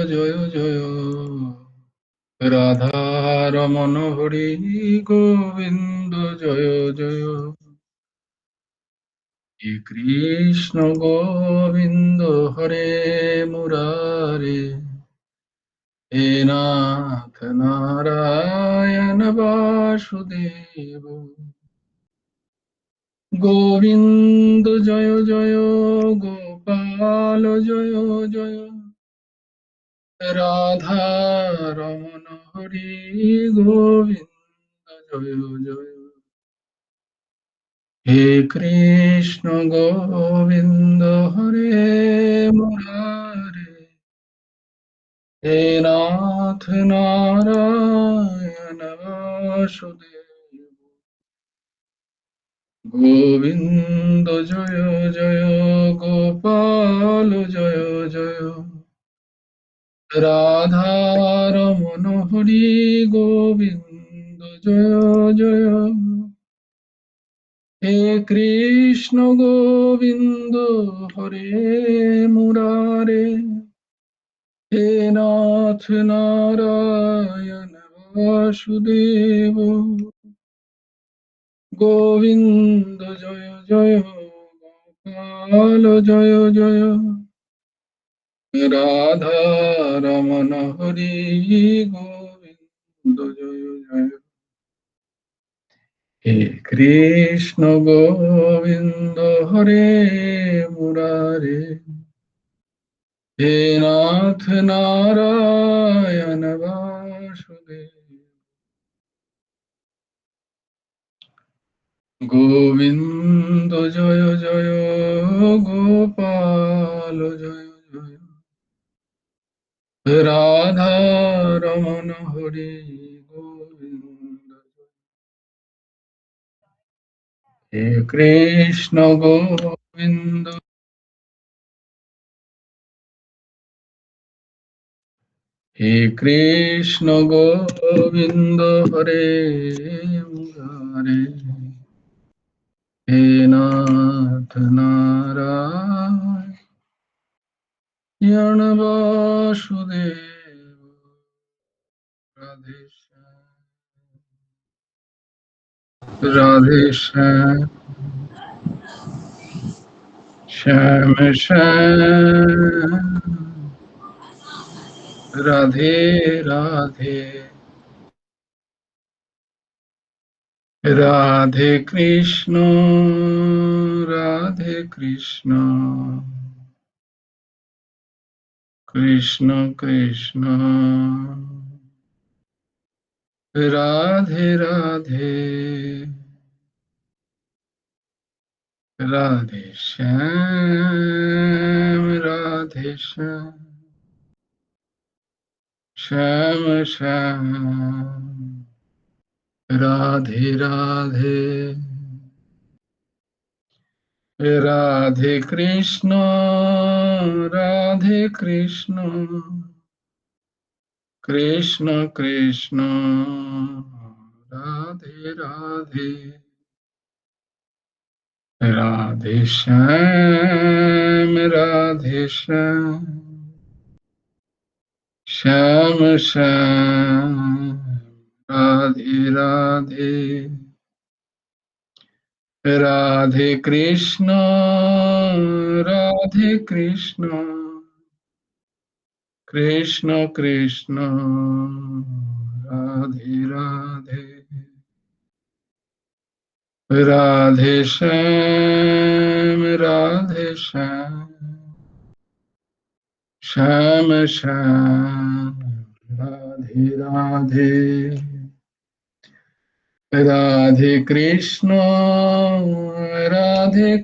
জয় জয় রাধা রমণ হরি গোবিন্দ জয় জয় হে কৃষ্ণ গোবিন্দ হরে মুরারে হে নাথ নারায়ণ বাসুদেব গোবিন্দ জয় জয় গোপাল জয় জয় রাধা রমণ হরি গোবিন্দ জয় জয় হে কৃষ্ণ গোবিন্দ হরে মুরারে হে নাথ নারায়ণ বাসুদেব গোবিন্দ জয় জয় গোপাল জয় জয় রাধা রমণ হরি গোবিন্দ জয় জয় হে কৃষ্ণ গোবিন্দ হরে মুরারে হে নাথ নারায়ণ বাসুদেব গোবিন্দ জয় জয় গোপাল জয় জয় রাধা রমণ হরি গোবিন্দ জয় জয় হে কৃষ্ণ গোবিন্দ হরে মুরারে হে নাথ নারায়ণ বাসুদেব গোবিন্দ জয় জয় গোপাল জয় জয় রাধা রমণ হরি গোবিন্দ হে কৃষ্ণ গোবিন্দ হে কৃষ্ণ গোবিন্দ হরে মুরারে হে নাথ নারায়ণ বাসুদেব রাধে রাধে শ্যাম শ্যাম শ্যাম রাধে রাধে রাধে কৃষ্ণ কৃষ্ণ কৃষ্ণ রাধে রাধে রাধে শ্যাম রাধে শ্যাম শ্যাম শ্যাম রাধে রাধে রাধে কৃষ্ণ কৃষ্ণ কৃষ্ণ রাধে রাধে রাধে শ্যাম শ্যাম শ্যাম রাধে রাধে রাধে কৃষ্ণ কৃষ্ণ কৃষ্ণ রাধে রাধে রাধে শ্যাম শ্যাম শ্যাম রাধে রাধে রাধে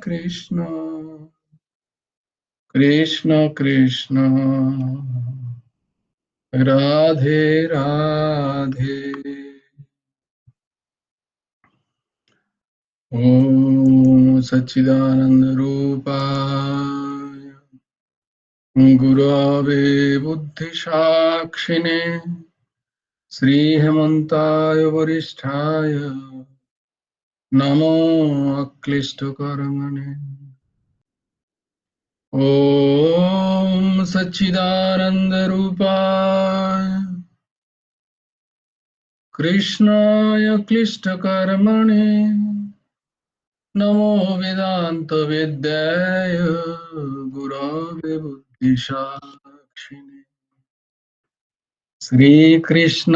কৃষ্ণ কৃষ্ণ কৃষ্ণ রাধে রাধে ওম সচ্চিদানন্দ রূপায় গুরবে বুদ্ধি সাক্ষিণে শ্রী হেমন্তায় বরিষ্ঠায় নমো অক্লিষ্ট কর্মণে ॐ सच्चिदानन्दरूपाय कृष्णाय क्लिष्टकर्मणे नमो वेदान्तवेद्याय गुरवे बुद्धिसाक्षिणे श्रीकृष्णचैतन्यं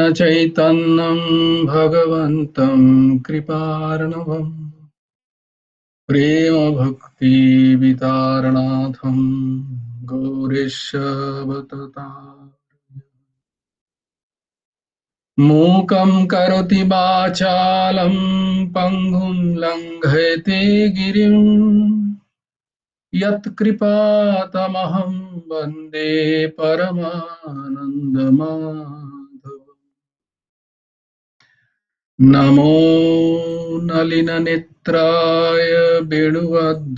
भगवन्तं कृपार्णवम् प्रेमभक्तिवितारणाथं गौरीशवतता मूकं करोति वाचालं पङ्गुं लङ्घयते गिरिं यत्कृपातमहं वन्दे परमानन्दमाधवम् नमो नलिननेत्राय वेणुवद्विनोदिने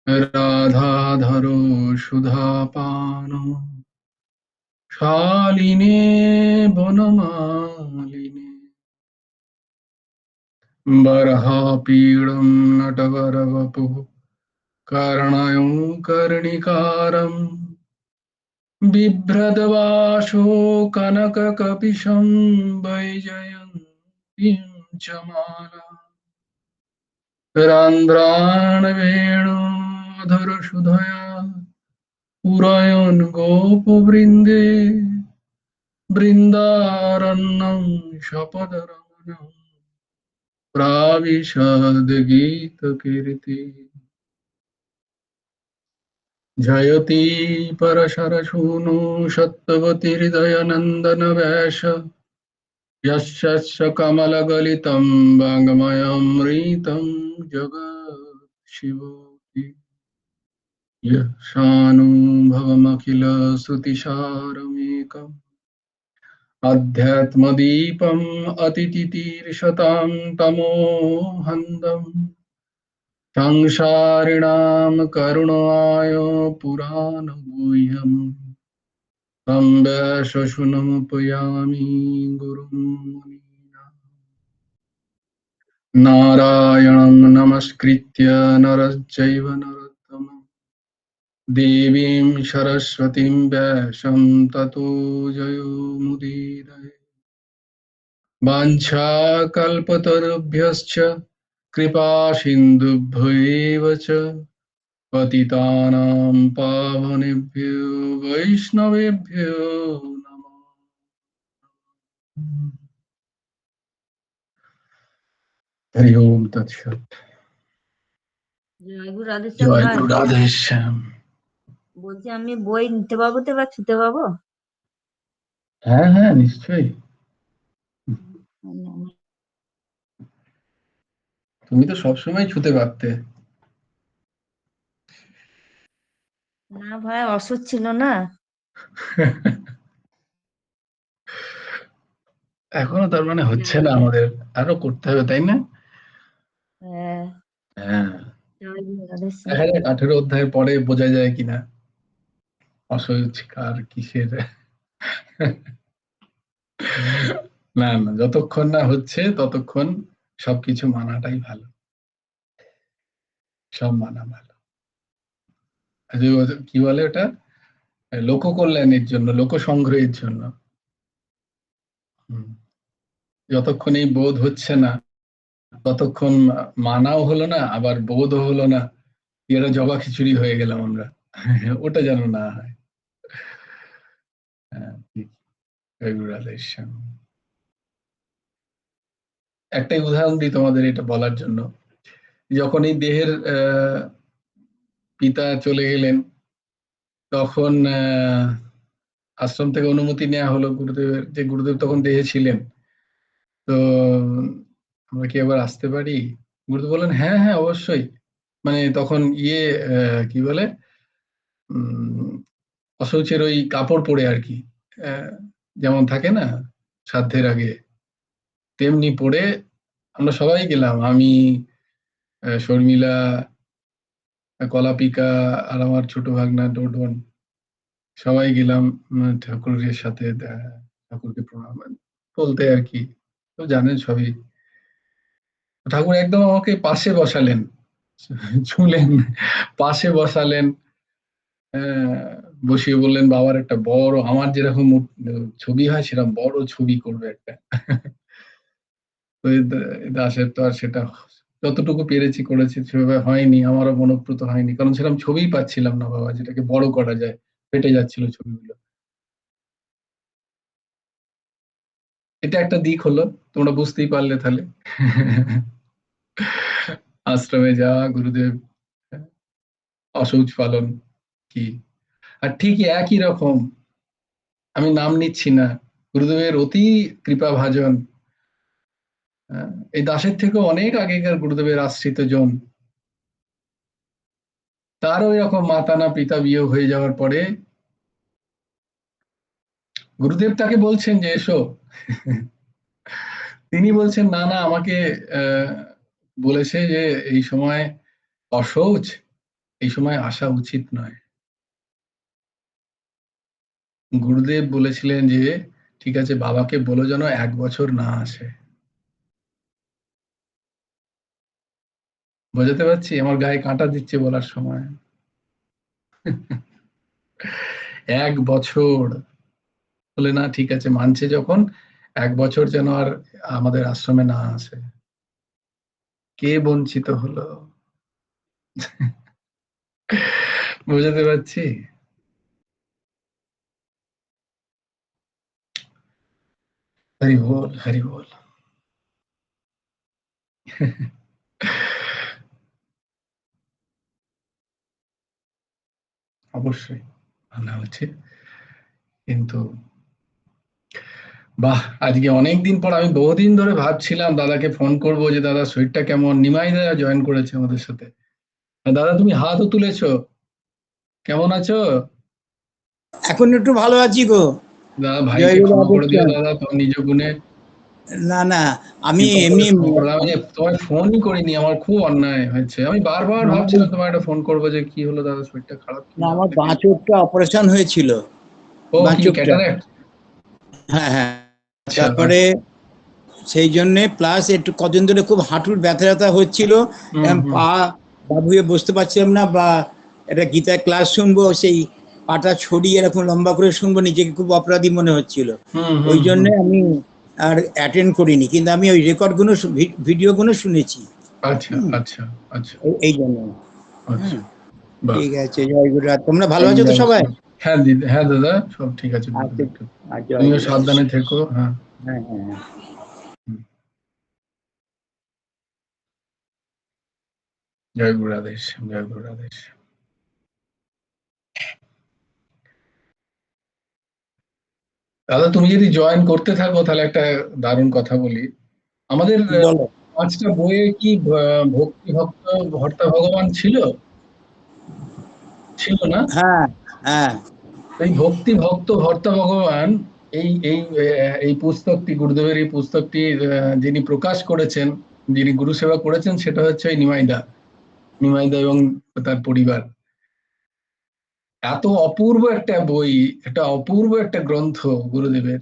राधाधरो सुधापानो शालिने वनमालिने बर्हापीडं नटवरवपुः कर्णयो कर्णिकारम् बिभ्रद्वासो कनककपिशं वैजयन्तीं च माला रन्ध्रान् वेणुधरसुधया पुरयन् गोपवृन्दे बृन्दारण्यं शपदरमणं प्राविशद्गीतकीर्ति जयति परशरसूनो सत्त्वतिहृदयनन्दन वेश यस्य कमलगलितं वाङ्मयमृतं जगत्शिवोऽपि यः शानुभवमखिलश्रुतिसारमेकम् अध्यात्मदीपम् अतितितीर्षतां तमोहन्दम् संसारिणां करुणाय पुराणगुह्यम् तं वैश्वशुनमुपयामि गुरुं मुनीनाम् नारायणं नमस्कृत्य नरं चैव नरोत्तमं देवीं सरस्वतीं व्यासं ततो जयो मुदीरये वाञ्छाकल्पतरुभ्यश्च कृपासिन्धुभ्यो एव च पतितानां पावनेभ्यो वैष्णवेभ्यो नमः। हरि ओम तत्सत्। জয় গুরু রাধেশ্যাম জয় ভাই, গুরু রাধেশ্যাম। বলছি আমি বই নিতে পারবো তো এবার ছুতে পাবো? হ্যাঁ হ্যাঁ নিশ্চয়ই, তুমি তো সবসময় ছুতে পারতে। না ভাই, অসুখ ছিল না। এখনো তার মানে হচ্ছে না, আমাদের আরো করতে হবে তাই না? হ্যাঁ, হ্যাঁ, জয় গুরু রাধেশ্যাম। দেখা যাক 18 অধ্যায়ের পরে বোঝা যায় কিনা অসহ্য কার কিসের। না না, যতক্ষণ না হচ্ছে ততক্ষণ সবকিছু মানাটাই ভালো, সব মানা ভালো। আর কি বলে ওটা, লোক কল্যাণের জন্য, লোক সংগ্রহের জন্য। হুম, যতক্ষণ এই বোধ হচ্ছে না ততক্ষণ মানাও হলো না, আবার বোধও হলো না, এরা জবা খিচুড়ি হয়ে গেলাম আমরা। ওটা যেন না হয়। হ্যাঁ, ঠিক। রাধেশ্যাম। একটাই উদাহরণ দিই তোমাদের এটা বলার জন্য। যখন এই দেহের পিতা চলে গেলেন, তখন আশ্রম থেকে অনুমতি নেওয়া হলো গুরুদেবের, যে গুরুদেব তখন দেহে ছিলেন। তো আমরা কি এবার আসতে পারি? গুরুদেব বললেন হ্যাঁ হ্যাঁ অবশ্যই। মানে তখন কি বলে, অশৌচের ওই কাপড় পরে আর কি, আহ, যেমন থাকে না শ্রাদ্ধের আগে, তেমনি পরে আমরা সবাই গেলাম। আমি, শর্মিলা, কলাপিকা, আর আমার ছোট ভাগনা ডোডন, সবাই গেলাম ঠাকুরের সাথে ঠাকুরকে প্রণাম বলতে আর কি। তো জানেন সবই, ঠাকুর একদম আমাকে পাশে বসালেন। ছুলেন, পাশে বসালেন, বসিয়ে বললেন বাবার একটা বড়, আমার যেরকম ছবি হয় সেরকম বড় ছবি করবে একটা। তো দাসের তো আর সেটা যতটুকু পেরেছি করেছি, সেভাবে হয়নি, আমারও মনোপ্রত হয়নি, কারণ সেরকম ছবিই পাচ্ছিলাম না বাবা যেটাকে বড় করা যায়, ফেটে যাচ্ছিল ছবিগুলো। এটা একটা দিক হলো, তোমরা বুঝতেই পারলে তাহলে। আশ্রমে যাওয়া, গুরুদেব, অশৌচ পালন কি। আর ঠিকই একই রকম, আমি নাম নিচ্ছি না, গুরুদেবের অতি কৃপা ভাজন, এই দাসের থেকে অনেক আগেকার গুরুদেবের আশ্রিত জন, তারও এরকম মাতা না পিতা বিয়োগ হয়ে যাওয়ার পরে গুরুদেব তাকে বলছেন যে এসো। তিনি বলছেন না না, আমাকে বলেছে যে এই সময় অশৌচ, এই সময় আসা উচিত নয়। গুরুদেব বলেছিলেন যে ঠিক আছে, বাবাকে বলো যেন 1 বছর না আসে। বোঝাতে পারছি? আমার গায়ে কাঁটা দিচ্ছে বলার সময়। 1 বছর বলে না, ঠিক আছে মানছে যখন, 1 বছর যেন আর আমাদের আশ্রমে না আসে। কে বঞ্চিত হলো? বোঝাতে পারছি? হরি বল, হরি বল। অবশ্যই ভালো হচ্ছে, কিন্তু বাহ, আজকে অনেকদিন পর, আমি বহুদিন ধরে ভাবছিলাম দাদাকে ফোন করব যে দাদা শরীরটা কেমন। নিমাই দাদা জয়েন করেছে আমাদের সাথে। দাদা তুমি হাতও তুলেছো, কেমন আছো? এখন একটু ভালো আছি গো। দাদা জয় ভাইকে গুরু ক্ষমা করে দিও আদিত্য। দাদা, তোমার নিজ গুণে। না না, আমি কৃপা করে এমনি ক্ষমা করে দাও। আমি যে তোমায় ফোনই করিনি, আমার খুব অন্যায় হয়েছে। আমি বারবার ভাবছিলাম তোমার একটা ফোন করবো, যে কি হলো দাদা, শরীরটা খারাপ কি না, না আমার নাকি। বাঁ চোখটা অপারেশন হয়েছিল। ও বাঁ কি চোখটা, ক্যাটারাক্ট? হ্যাঁ হ্যাঁ। আচ্ছা তারপরে আচ্ছা। সেই জন্যে প্লাস একটু কদিন ধরে খুব হাঁটুর ব্যথা ব্যথা হচ্ছিল। হুম হুম পা বাবুয়ে বসতে পারছিলাম না, বা একটা গীতার ক্লাস শুনবো, সেই পাটা ছড়িয়ে এরকম লম্বা করে শুনবো, নিজেকে খুব অপরাধী মনে হচ্ছিল। হুম ওই হুম হুম। জন্যে আমি আর অ্যাটেন্ড করিনি, কিন্তু আমি ওই রেকর্ডগুলো ভিডিওগুলো শুনেছি। আচ্ছা আচ্ছা আচ্ছা এই জন্য। আচ্ছা। হ্যাঁ, বাহ। ঠিক আছে, জয় গুরুরাজ। তোমরা ভালো এই আছো তো সবাই? ব্যবস্থা। হ্যাঁ দিদি, হ্যাঁ দাদা, সব ঠিক আছে আচ্ছা, গুরুদেব, একটু জয় তুমিও গুরুরাজ। সাবধানে থেকো। হ্যাঁ। হ্যাঁ হ্যাঁ হ্যাঁ। হুম। জয় গুরু আদেশ, জয় গুরু আদেশ। দাদা তুমি যদি জয়েন করতে থাকো তাহলে একটা দারুণ কথা বলি। আমাদের বলো। 5টা বইয়ে কি ভক্তি ভক্ত ভর্তা ভগবান ছিল? ছিল না? হ্যাঁ হ্যাঁ। এই ভক্তি ভক্ত ভর্তা ভগবান, এই এই এই পুস্তকটি, গুরুদেবের এই পুস্তকটি যিনি প্রকাশ করেছেন, যিনি গুরু সেবা করেছেন, সেটা হচ্ছে এই নিমাইদা, নিমাইদা এবং তার পরিবার। এত অপূর্ব একটা বই, এটা অপূর্ব একটা গ্রন্থ গুরুদেবের।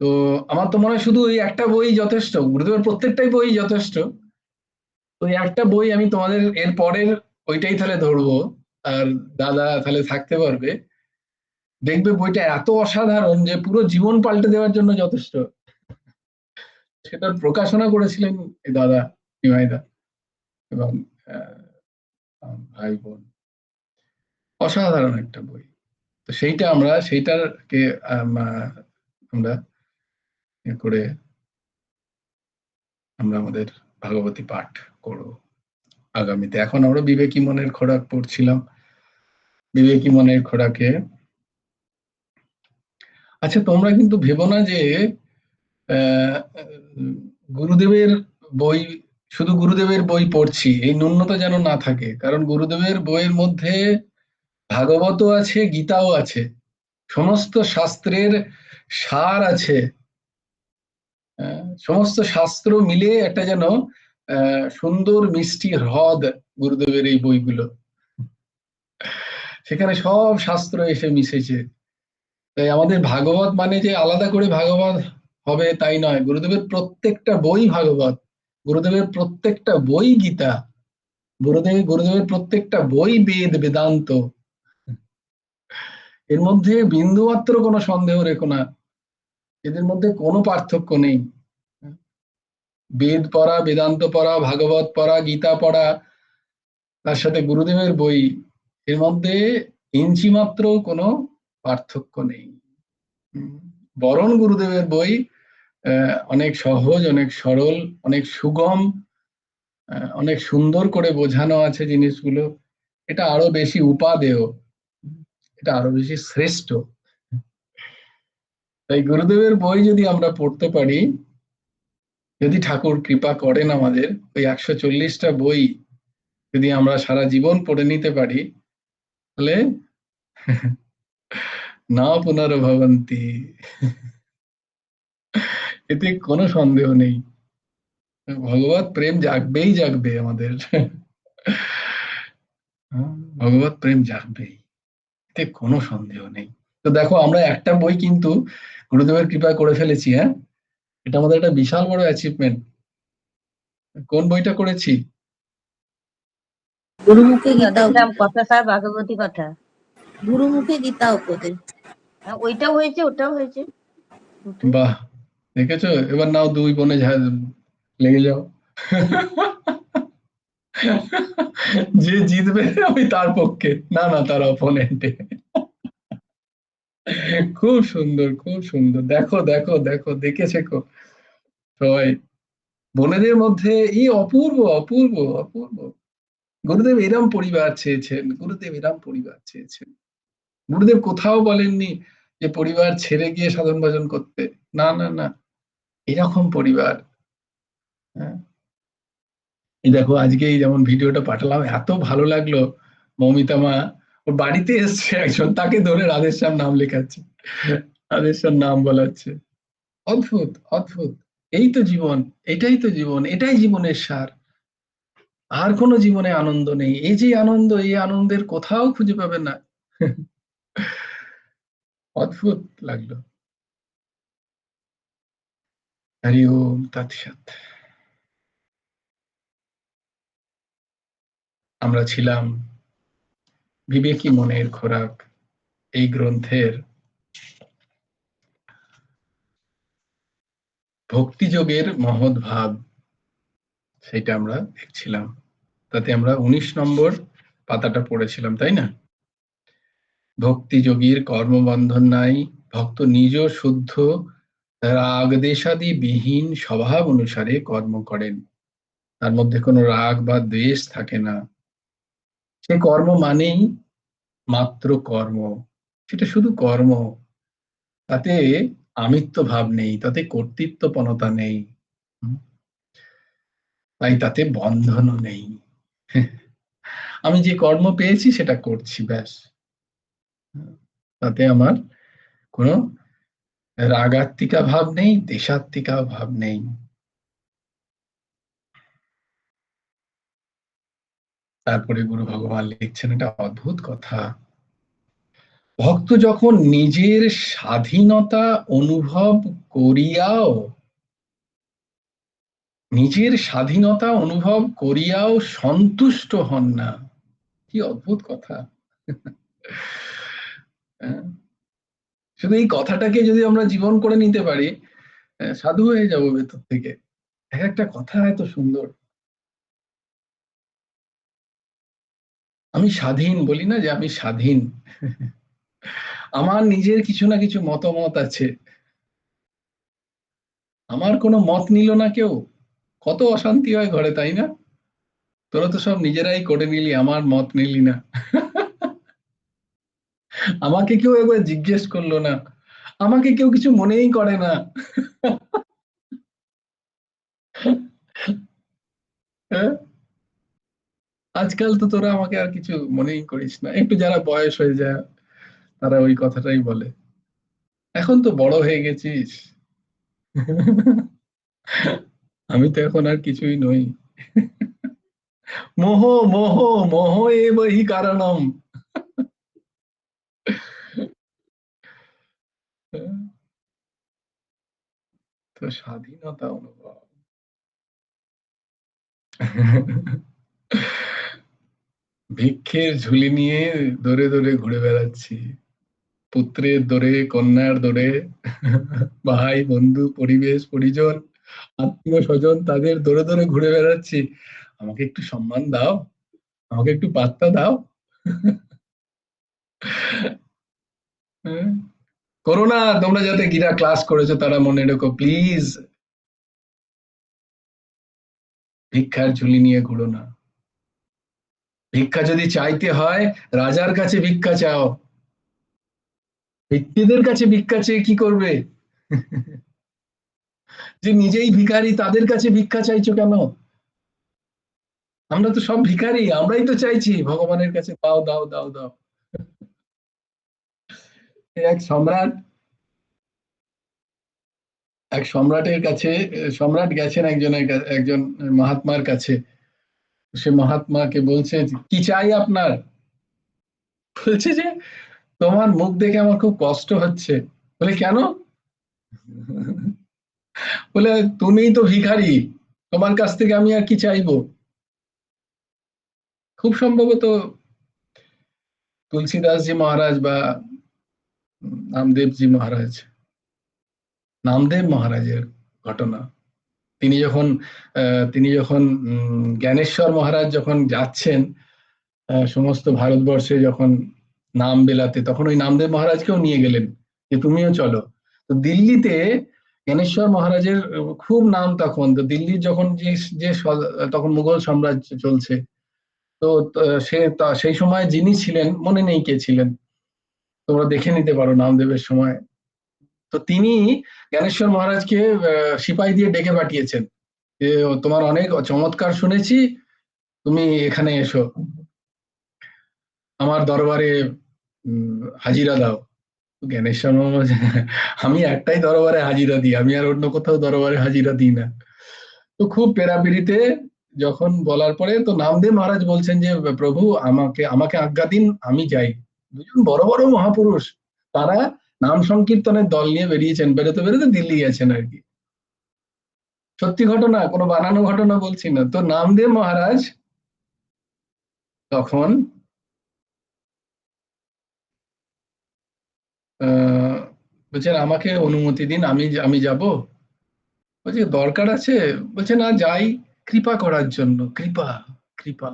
তো আমার তো মনে হয় শুধু ওই একটা বই যথেষ্ট, গুরুদেবের প্রত্যেকটাই বই যথেষ্ট। তো এই একটা বই আমি তোমাদের এর পরের ওইটাই তাহলে ধরবো, আর দাদা তাহলে থাকতে পারবে। দেখবে বইটা এত অসাধারণ যে পুরো জীবন পাল্টে দেওয়ার জন্য যথেষ্ট। সেটার প্রকাশনা করেছিলেন এই দাদা, নিমাইদা এবং ভাই বোন। অসাধারণ একটা বই। তো সেইটা আমরা সেইটাকে আমরা করে আমরা আমাদের ভাগবতী পাঠ করব আগামীতে। এখন আমরা বিবেকী মনের খোরাক পড়ছিলাম, বিবেকী মনের খোরাকে। আচ্ছা তোমরা কিন্তু ভেবো না যে আহ, গুরুদেবের বই, শুধু গুরুদেবের বই পড়ছি এই ন্যূনতা যেন না থাকে, কারণ গুরুদেবের বইয়ের মধ্যে ভাগবতও আছে, গীতাও আছে, সমস্ত শাস্ত্রের সার আছে। সমস্ত শাস্ত্র মিলে একটা যেন সুন্দর মিষ্টি হ্রদ গুরুদেবের এই বইগুলো। সেখানে সব শাস্ত্র এসে মিশেছে। তাই আমাদের ভাগবত মানে যে আলাদা করে ভাগবত হবে তাই নয়, গুরুদেবের প্রত্যেকটা বই ভাগবত, গুরুদেবের প্রত্যেকটা বই গীতা। গুরুদেবের প্রত্যেকটা বই বেদ বেদান্ত, এর মধ্যে বিন্দুমাত্র কোনো সন্দেহ রেখো না, এদের মধ্যে কোনো পার্থক্য নেই। বেদ পড়া, বেদান্ত পড়া, ভাগবত পড়া, গীতা পড়া, তার সাথে গুরুদেবের বই, এর মধ্যে ইঞ্চি মাত্র কোনো পার্থক্য নেই। বরং গুরুদেবের বই অনেক সহজ, অনেক সরল, অনেক সুগম, অনেক সুন্দর করে বোঝানো আছে জিনিসগুলো। এটা আরো বেশি উপাদেয়, এটা আরো বেশি শ্রেষ্ঠ। তাই গুরুদেবের বই যদি আমরা পড়তে পারি, যদি ঠাকুর কৃপা করেন আমাদের, ওই 140টা বই যদি আমরা সারা জীবন পড়ে নিতে পারি, তাহলে না পুনর্ভবন্তি, এতে কোনো সন্দেহ নেই, ভগবত প্রেম জাগবেই জাগবে আমাদের। ভগবত প্রেম জাগবেই, এতে কোনো সন্দেহ নেই। তো দেখো, আমরা একটা বই কিন্তু গুরুদেবের কৃপায় করে ফেলেছি। হ্যাঁ, এটা আমাদের একটা বিশাল বড় অ্যাচিভমেন্ট। কোন বইটা করেছি? গুরুমুখে গীতা দেখলাম কথা সার ভাগবতী কথা। গুরুমুখে গীতা উপদেশ। হ্যাঁ, ওইটাও হয়েছে, ওটাও হয়েছে, দুটোই। বাহ, দেখেছো, এবার নাও দুই বোনে লেগে যাও। যে জিতবে আমি তার পক্ষে, না না তার অপোনেন্টে। খুব সুন্দর, খুব সুন্দর। দেখো দেখো দেখো, দেখে শেখো সবাই। বোনেদের মধ্যে এই অপূর্ব অপূর্ব অপূর্ব। গুরুদেব এরম পরিবার চেয়েছেন, গুরুদেব এরম পরিবার চেয়েছেন। গুরুদেব কোথাও বলেননি যে পরিবার ছেড়ে গিয়ে সাধন ভজন করতে, না না না, এরকম পরিবার। হ্যাঁ, এই দেখো, আজকে এই যেমন ভিডিওটা পাঠালাম, এত ভালো লাগলো। মৌমিতা মা ওর বাড়িতে এসছে একজন, তাকে ধরে রাধেশ্যাম নাম লেখাচ্ছে, রাধেশ্যাম নাম বলাচ্ছে। অদ্ভুত অদ্ভুত। এই তো জীবন, এটাই তো জীবন, এটাই জীবনের সার। আর কোনো জীবনে আনন্দ নেই। এই যে আনন্দ, এই আনন্দের কোথাও খুঁজে পাবে না। অদ্ভুত লাগলো। হরি ওম তৎসৎ। আমরা ছিলাম বিবেকী মনের খোরাক, এই গ্রন্থের ভক্তিযোগের মহৎ ভাব, সেটা আমরা দেখছিলাম। তাতে আমরা 19 নম্বর পাতাটা পড়েছিলাম, তাই না? ভক্তিযোগীর কর্মবন্ধন নাই, ভক্ত নিজ শুদ্ধ রাগ দেশাদি বিহীন স্বভাব অনুসারে কর্ম করেন, তার মধ্যে কোনো রাগ বা দ্বেষ থাকে না। সে কর্ম মানেই মাত্র কর্ম, সেটা শুধু কর্ম, তাতে আমিত্ব ভাব নেই, তাতে কর্তৃত্বপনতা নেই, তাই তাতে বন্ধনও নেই। আমি যে কর্ম পেয়েছি সেটা করছি, ব্যাস। তাতে আমার কোনো রাগাত্মিকা ভাব নেই, দেশাত্মিকা ভাব নেই। তারপরে গুরু ভগবান লিখছেন এটা অদ্ভুত কথা। ভক্ত যখন নিজের স্বাধীনতা অনুভব করিয়াও, নিজের স্বাধীনতা অনুভব করিয়াও সন্তুষ্ট হন না, কি অদ্ভুত কথা। শুধু এই কথাটাকে যদি আমরা জীবন করে নিতে পারি, সাধু হয়ে যাবো ভেতর থেকে। এক একটা কথা এত সুন্দর। আমি স্বাধীন, বলি না যে আমি স্বাধীন, আমার নিজের কিছু না কিছু মতামত আছে, আমার কোনো মত নিল না কেউ, কত অশান্তি হয় ঘরে, তাই না? তোরা তো সব নিজেরাই করে নিলি, আমার মত নিলি না। আমাকে কেউ একবার জিজ্ঞেস করলো না, আমাকে কেউ কিছু মনেই করে না। হ্যাঁ? আজকাল তো তোরা আমাকে আর কিছু মনেই করিস না। একটু যারা বয়স হয়ে যায় তারা ওই কথাটাই বলে, এখন তো বড় হয়ে গেছিস। আমি তো এখন আর কিছুই নই। মোহ মোহ মোহ এব হি কারণম। তো স্বাধীনতা অনুভব। ভিক্ষের ঝুলি নিয়ে দৌড়ে দৌড়ে ঘুরে বেড়াচ্ছি, পুত্রের দৌড়ে, কন্যার দৌড়ে, ভাই বন্ধু পরিবেশ পরিজন আত্মীয় স্বজন তাদের দৌড়ে দৌড়ে ঘুরে বেড়াচ্ছি, আমাকে একটু সম্মান দাও, আমাকে একটু পাত্তা দাও। হ্যাঁ? করোনা, তোমরা যাতে গিরা ক্লাস করেছো তারা মনে রেখো প্লিজ, ভিক্ষার ঝুলি নিয়ে ঘুরো না। ভিক্ষা যদি চাইতে হয় রাজার কাছে ভিক্ষা চাও, ভিক্ষুকদের কাছে ভিক্ষা চেয়ে কি করবে? যে নিজেই ভিখারি তাদের কাছে ভিক্ষা চাইছো কেন? আমরা তো সব ভিখারি, আমরাই তো চাইছি ভগবানের কাছে দাও দাও দাও দাও। এক সম্রাট, এক সম্রাটের কাছে, সম্রাট গেছেন একজন মহাত্মার কাছে, সে মহাত্মাকে বলছে কি চাই আপনার? বলছে যে তোমার মুখ দেখে আমার খুব কষ্ট হচ্ছে। বলে কেন? বলে তুমিই তো ভিখারি, তোমার কাছ থেকে আমি আর কি চাইবো? খুব সম্ভবত তুলসীদাসজি মহারাজ বা নামদেবজি মহারাজ, নামদেব মহারাজের ঘটনা। তিনি যখন জ্ঞানেশ্বর মহারাজ যখন যাচ্ছেন সমস্ত ভারতবর্ষে যখন নাম বেলাতে, তখন ওই নামদেব মহারাজকেও নিয়ে গেলেন যে তুমিও চলো। তো দিল্লিতে জ্ঞানেশ্বর মহারাজের খুব নাম তখন, তো দিল্লির যখন তখন মুঘল সাম্রাজ্য চলছে, তো সেই সময় যিনি ছিলেন মনে নেই কে ছিলেন, তোমরা দেখে নিতে পারো নামদেবের সময়। তো তিনি জ্ঞানেশ্বর মহারাজকে সিপাহি দিয়ে ডেকে পাঠিয়েছেন যে তোমার অনেক চমৎকার শুনেছি, তুমি এখানে এসো, আমার দরবারে হাজিরা দাও। জ্ঞানেশ্বর মহারাজ আমি একটাই দরবারে হাজিরা দিই, আমি আর অন্য কোথাও দরবারে হাজিরা দিই না। তো খুব পেরাপিরিতে যখন বলার পরে তো নামদেব মহারাজ বলছেন যে প্রভু আমাকে আমাকে আজ্ঞা দিন, আমি যাই। দুজন বড় বড় মহাপুরুষ, তারা নাম সংকীর্তনের দল নিয়ে বেরিয়েছেন, বেরোতে বেরোতে দিল্লি গেছেন আর কি। সত্যি ঘটনা, কোনো বানানো ঘটনা বলছি না। তো নামদেব মহারাজ তখন বলছেন আমাকে অনুমতি দিন, আমি যাব। বলছে দরকার আছে? বলছে না, যাই কৃপা করার জন্য। কৃপা, কৃপা,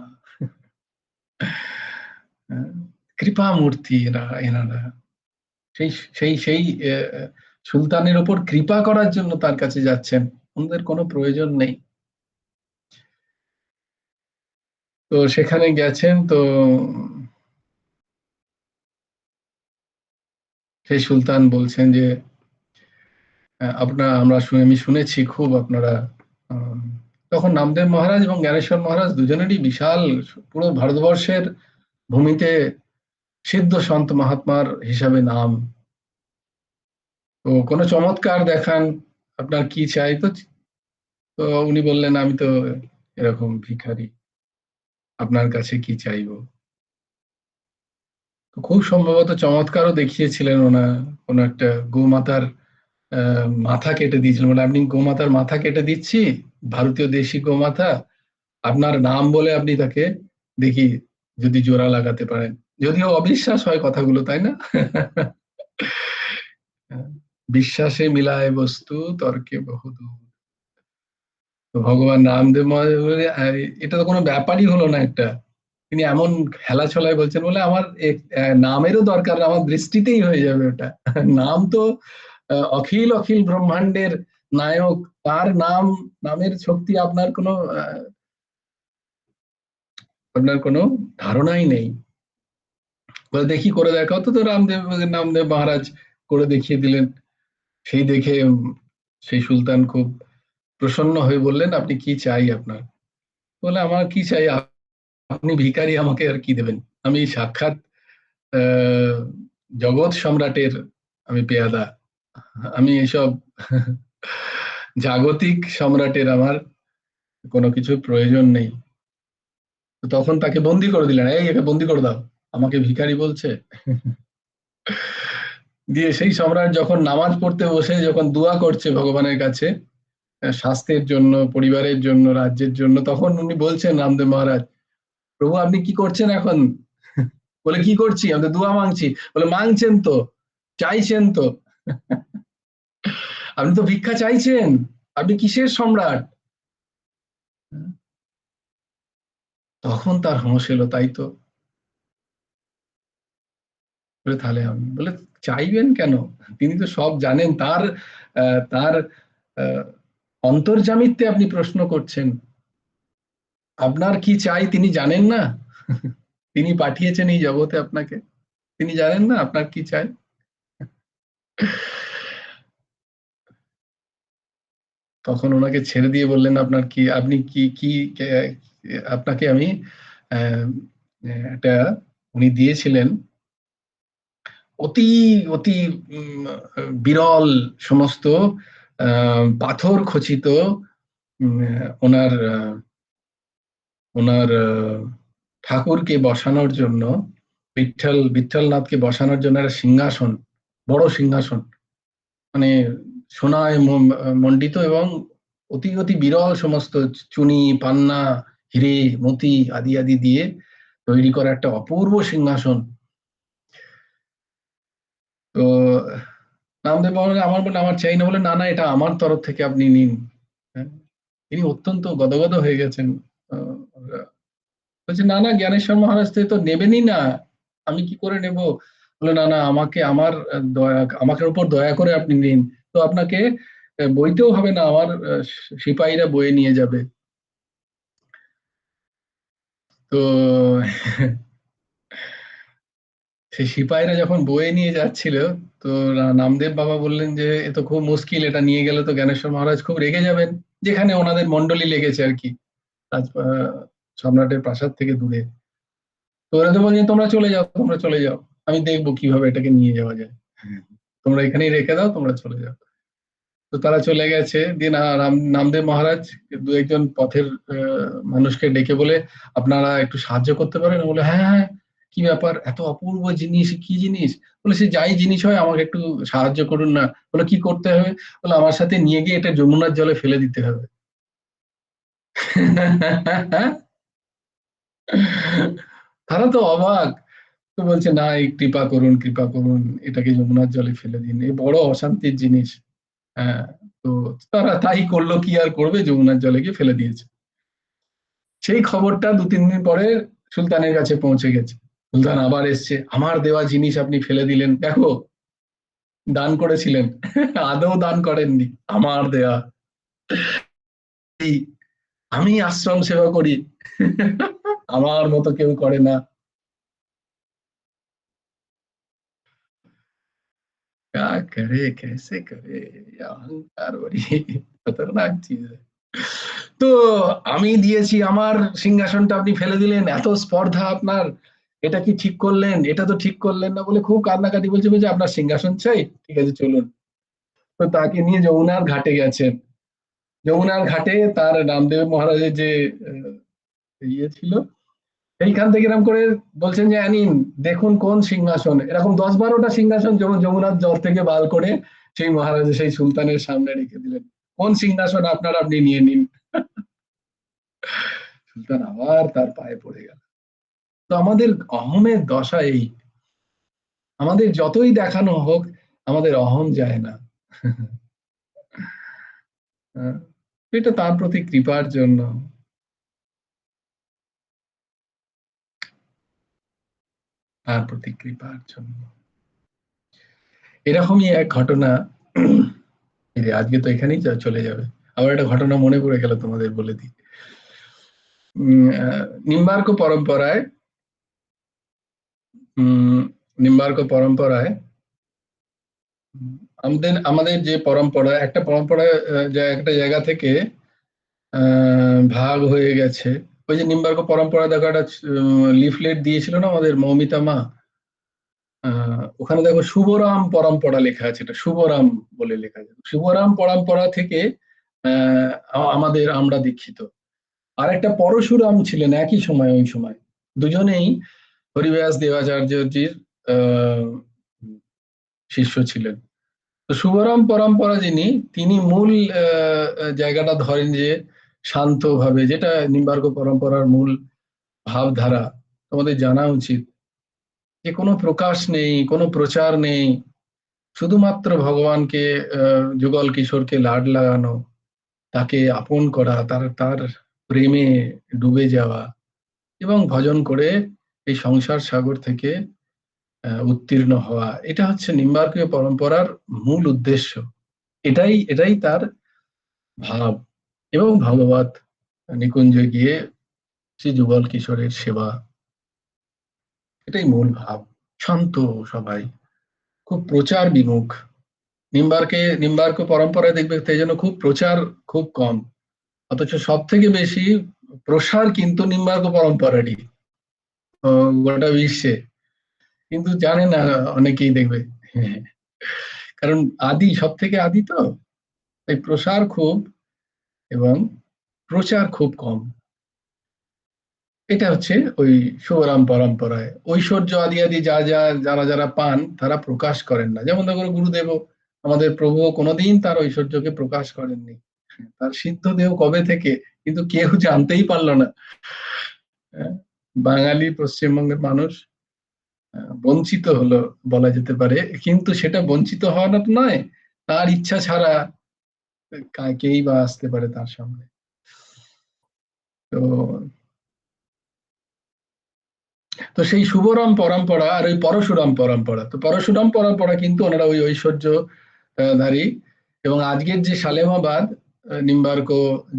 কৃপা মূর্তি এনারা। সেই সেই সেই সুলতানের ওপর কৃপা করার জন্য তার কাছে যাচ্ছেন, ওদের কোনো প্রয়োজন নেই। তো সেখানে গেছেন, তো সেই সুলতান বলছেন যে আমি শুনেছি খুব আপনারা তখন নামদেব মহারাজ এবং জ্ঞানেশ্বর মহারাজ দুজনেরই বিশাল, পুরো ভারতবর্ষের ভূমিতে সিদ্ধ সন্ত মহাত্মার হিসাবে নাম। তো কোনো চমৎকার দেখান, আপনার কি চাই? তো তো উনি বললেন আমি তো এরকম ভিখারি, আপনার কাছে কি চাইবো? তো খুব সম্ভবত চমৎকারও দেখিয়েছিলেন ওনা, কোনো একটা গোমাতার মাথা কেটে দিয়েছিলেন, মানে আপনি গোমাতার মাথা কেটে দিচ্ছি, ভারতীয় দেশি গোমাতা, আপনার নাম বলে আপনি তাকে দেখি যদি জোড়া লাগাতে পারেন। যদিও অবিশ্বাস হয় কথাগুলো, তাই না? বিশ্বাসে মিলায় বস্তু, তর্কে বহুদূর। তো ভগবান রামদেব মহারাজ এটা তো কোনো ব্যাপারই হলো না একটা, তিনি এমন খেলা ছলায় বলছেন বলে আমার নামেরও দরকার, আমার দৃষ্টিতেই হয়ে যাবে ওটা। নাম তো অখিল অখিল ব্রহ্মাণ্ডের নায়ক, তার নামের শক্তি আপনার কোনো ধারণাই নেই। বলে দেখি করে দেখাও। তো নামদেব মহারাজ করে দেখিয়ে দিলেন। সেই দেখে সেই সুলতান খুব প্রসন্ন হয়ে বললেন আপনি কি চাই আপনার? বলে আমার কি চাই, আপনি ভিখারি, আমাকে আর কি দেবেন? আমি সাক্ষাৎ জগৎ সম্রাটের আমি পেয়াদা, আমি এসব জাগতিক সম্রাটের আমার কোনো কিছুর প্রয়োজন নেই। তখন তাকে বন্দি করে দিলেন, এই একে বন্দি করে দাও, আমাকে ভিখারি বলছে। দিয়ে সেই সম্রাট যখন নামাজ পড়তে বসে যখন দোয়া করছে ভগবানের কাছে স্বাস্থ্যের জন্য, পরিবারের জন্য, রাজ্যের জন্য, তখন উনি বলছেন রামদেব মহারাজ, প্রভু আপনি কি করছেন এখন? বলে কি করছি? আমি তো দোয়া মাংছি। বলে মাংছেন তো, চাইছেন তো। আপনি তো ভিক্ষা চাইছেন, আপনি কিসের সম্রাট? তখন তার হোঁশ এলো, তাই তো। বলে তাহলে আমি, বলে চাইবেন কেন? তিনি তো সব জানেন। তার অন্তর্যামিত্বে আপনি প্রশ্ন করছেন। আপনার কি চাই তিনি জানেন না? তিনি পাঠিয়েছেন এই জগতে আপনাকে, তিনি জানেন না আপনার কি চাই? তখন ওনাকে ছেড়ে দিয়ে বললেন, আপনার কি, আপনি কি কি আপনাকে আমি একটা, উনি দিয়েছিলেন অতি অতি বিরল সমস্ত পাথর খচিত ওনার ওনার ঠাকুরকে বসানোর জন্য, বিঠ্ঠলনাথকে বসানোর জন্য একটা সিংহাসন, বড় সিংহাসন, মানে সোনায় মণ্ডিত এবং অতি অতি বিরল সমস্ত চুনি পান্না হিরে মতি আদি আদি দিয়ে তৈরি করা একটা অপূর্ব সিংহাসন। তো নামদেব বাবা আমার বলে আমার চাই না, বলে না না এটা আমার তরফ থেকে আপনি নিন। তিনি অত্যন্ত গদগদ হয়ে গেছেন। বলছে না না জ্ঞানেশ্বর মহারাজ তো নেবেনই না, আমি কি করে নেব? বলে না না আমাকে, আমার আমাকে উপর দয়া করে আপনি নিন। তো আপনাকে বইতেও হবে না, আমার সিপাহীরা বয়ে নিয়ে যাবে। তো সেই সিপাহীরা যখন বয়ে নিয়ে যাচ্ছিল, তো নামদেব বাবা বললেন যে এ তো খুব মুশকিল, এটা নিয়ে গেলে তো জ্ঞানেশ্বর মহারাজ খুব রেগে যাবেন, যেখানে ওনাদের মন্ডলী লেগেছে আর কি, সম্রাটের প্রাসাদ থেকে দূরে। তো ওরা তো বলছেন তোমরা চলে যাও, তোমরা চলে যাও, আমি দেখবো কিভাবে এটাকে নিয়ে যাওয়া যায়, তোমরা এখানেই রেখে দাও, তোমরা চলে যাও। তো তারা চলে গেছে। দিয়ে নামদেব মহারাজ দু একজন পথের মানুষকে ডেকে বলে, আপনারা একটু সাহায্য করতে পারেন? বলে হ্যাঁ হ্যাঁ, কি ব্যাপার, এত অপূর্ব জিনিস, কি জিনিস? বলে সে যাই জিনিস হয় আমাকে একটু সাহায্য করুন না। বলে কি করতে হবে? বলে আমার সাথে নিয়ে গিয়ে এটা যমুনার জলে ফেলে দিতে হবে। তারা তো অবাক। তো বলছে না, এই কৃপা করুন, কৃপা করুন, এটাকে যমুনার জলে ফেলে দিন, এই বড় অশান্তির জিনিস। হ্যাঁ। তো তারা তাই করলো, কি আর করবে, যমুনার জলে গিয়ে ফেলে দিয়েছে। সেই খবরটা 2-3 দিন পরে সুলতানের কাছে পৌঁছে গেছে। সুলতান আবার এসছে, আমার দেওয়া জিনিস আপনি ফেলে দিলেন, দেখো দান করেছিলেন, আদৌ দান করেননি, আমার দেয়া, আমি আশ্রম সেবা করি, আমার মতো কেউ করে না। क्या करे कैसे करे, ये अहंकार बड़ी खतरनाक चीज है। তো আমি দিয়েছি, আমার সিংহাসনটা আপনি ফেলে দিলেন, এত স্পর্ধা আপনার, এটা কি ঠিক করলেন? এটা তো ঠিক করলেন না। বলে খুব কান্নাকাটি বলছে, বলছে আপনার সিংহাসন চাই, ঠিক আছে চলুন। তো তাকে নিয়ে যমুনার ঘাটে গেছেন। যমুনার ঘাটে তার রামদেব মহারাজের যে ইয়ে ছিল, এইখান থেকে এরকম করে বলছেন যে নিন, দেখুন কোন সিংহাসন, এরকম 10-12টা সিংহাসন যমুনার জল থেকে বার করে সেই মহারাজ, সেই সুলতানের সামনে রেখে দিলেন, কোন সিংহাসন আপনার, আপনি নিয়ে নিন। সুলতান আবার তার পায়ে পড়ে গেল। তো আমাদের অহমের দশা এই, আমাদের যতই দেখানো হোক আমাদের অহম যায় না। এটা তার প্রতি কৃপার জন্য। তার প্রতি কৃপার জন্য। এরকমই এক ঘটনা, আজকে তো এখানেই চলে যাবে, আবার একটা ঘটনা মনে পড়ে গেল, তোমাদের বলে দিই। নিম্বার্ক পরম্পরায়, নিম্বার্ক পরম্পরায় আমাদের আমাদের যে পরম্পরা, একটা পরম্পরা একটা জায়গা থেকে ভাগ হয়ে গেছে। ওই যে নিম্বার্ক পরম্পরা, দেখো একটা লিফলেট দিয়েছিল না আমাদের মৌমিতা মা, ওখানে দেখো শুভরাম পরম্পরা লেখা আছে, এটা শুভরাম বলে লেখা আছে। শুভরাম পরম্পরা থেকে আমাদের, আমরা দীক্ষিত। আর একটা পরশুরাম ছিলেন একই সময়, ওই সময় দুজনেই হরিব্যাস দেবাচার্যজির শিষ্য ছিলেন। তো শুভরাম পরম্পরা যিনি, তিনি মূল জায়গাটা ধরেন যে শান্ত ভাবে, যেটা নিম্বার্ক পরম্পরার মূল ভাবধারা তোমাদের জানা উচিত যে কোনো প্রকাশ নেই, কোনো প্রচার নেই, শুধুমাত্র ভগবানকে যুগল কিশোরকে লাড লাগানো, তাকে আপন করা, তার তার প্রেমে ডুবে যাওয়া এবং ভজন করে এই সংসার সাগর থেকে উত্তীর্ণ হওয়া, এটা হচ্ছে নিম্বার্কীয় পরম্পরার মূল উদ্দেশ্য। এটাই তার ভাব। এবং ভগবত নিকুঞ্জে গিয়ে শ্রী যুগল কিশোরের সেবা, এটাই মূল ভাব। শান্ত সবাই, খুব প্রচার বিমুখ। নিম্বার্ক পরম্পরায় দেখবে তাই জন্য খুব প্রচার খুব কম, অথচ সব থেকে বেশি প্রসার কিন্তু নিম্বার্ক পরম্পরারই গোটা বিশ্বে, কিন্তু জানে না অনেকেই দেখবে। কারণ আদি, সব থেকে আদি তো, তাই প্রসার খুব এবং প্রচার খুব কম। এটা হচ্ছে ওই শুভরাম পরম্পরায় ঐশ্বর্য আদি আদি যারা যারা পান তারা প্রকাশ করেন না। যেমন দেখো গুরুদেব, আমাদের প্রভু কোনোদিন তার ঐশ্বর্যকে প্রকাশ করেননি। তার সিদ্ধ দেহ কবে থেকে, কিন্তু কেউ জানতেই পারলো না। বাঙালি পশ্চিমবঙ্গের মানুষ বঞ্চিত হলো বলা যেতে পারে, কিন্তু সেটা বঞ্চিত হওয়াটা নয়, তার ইচ্ছা ছাড়া কেই বা আসতে পারে তার সামনে। তো তো সেই শুভরাম পরম্পরা আর ওই পরশুরাম পরম্পরা, তো পরশুরাম পরম্পরা কিন্তু ওনারা ওই ঐশ্বর্যধারী। এবং আজকের যে সালেমাবাদ, নিম্বার্ক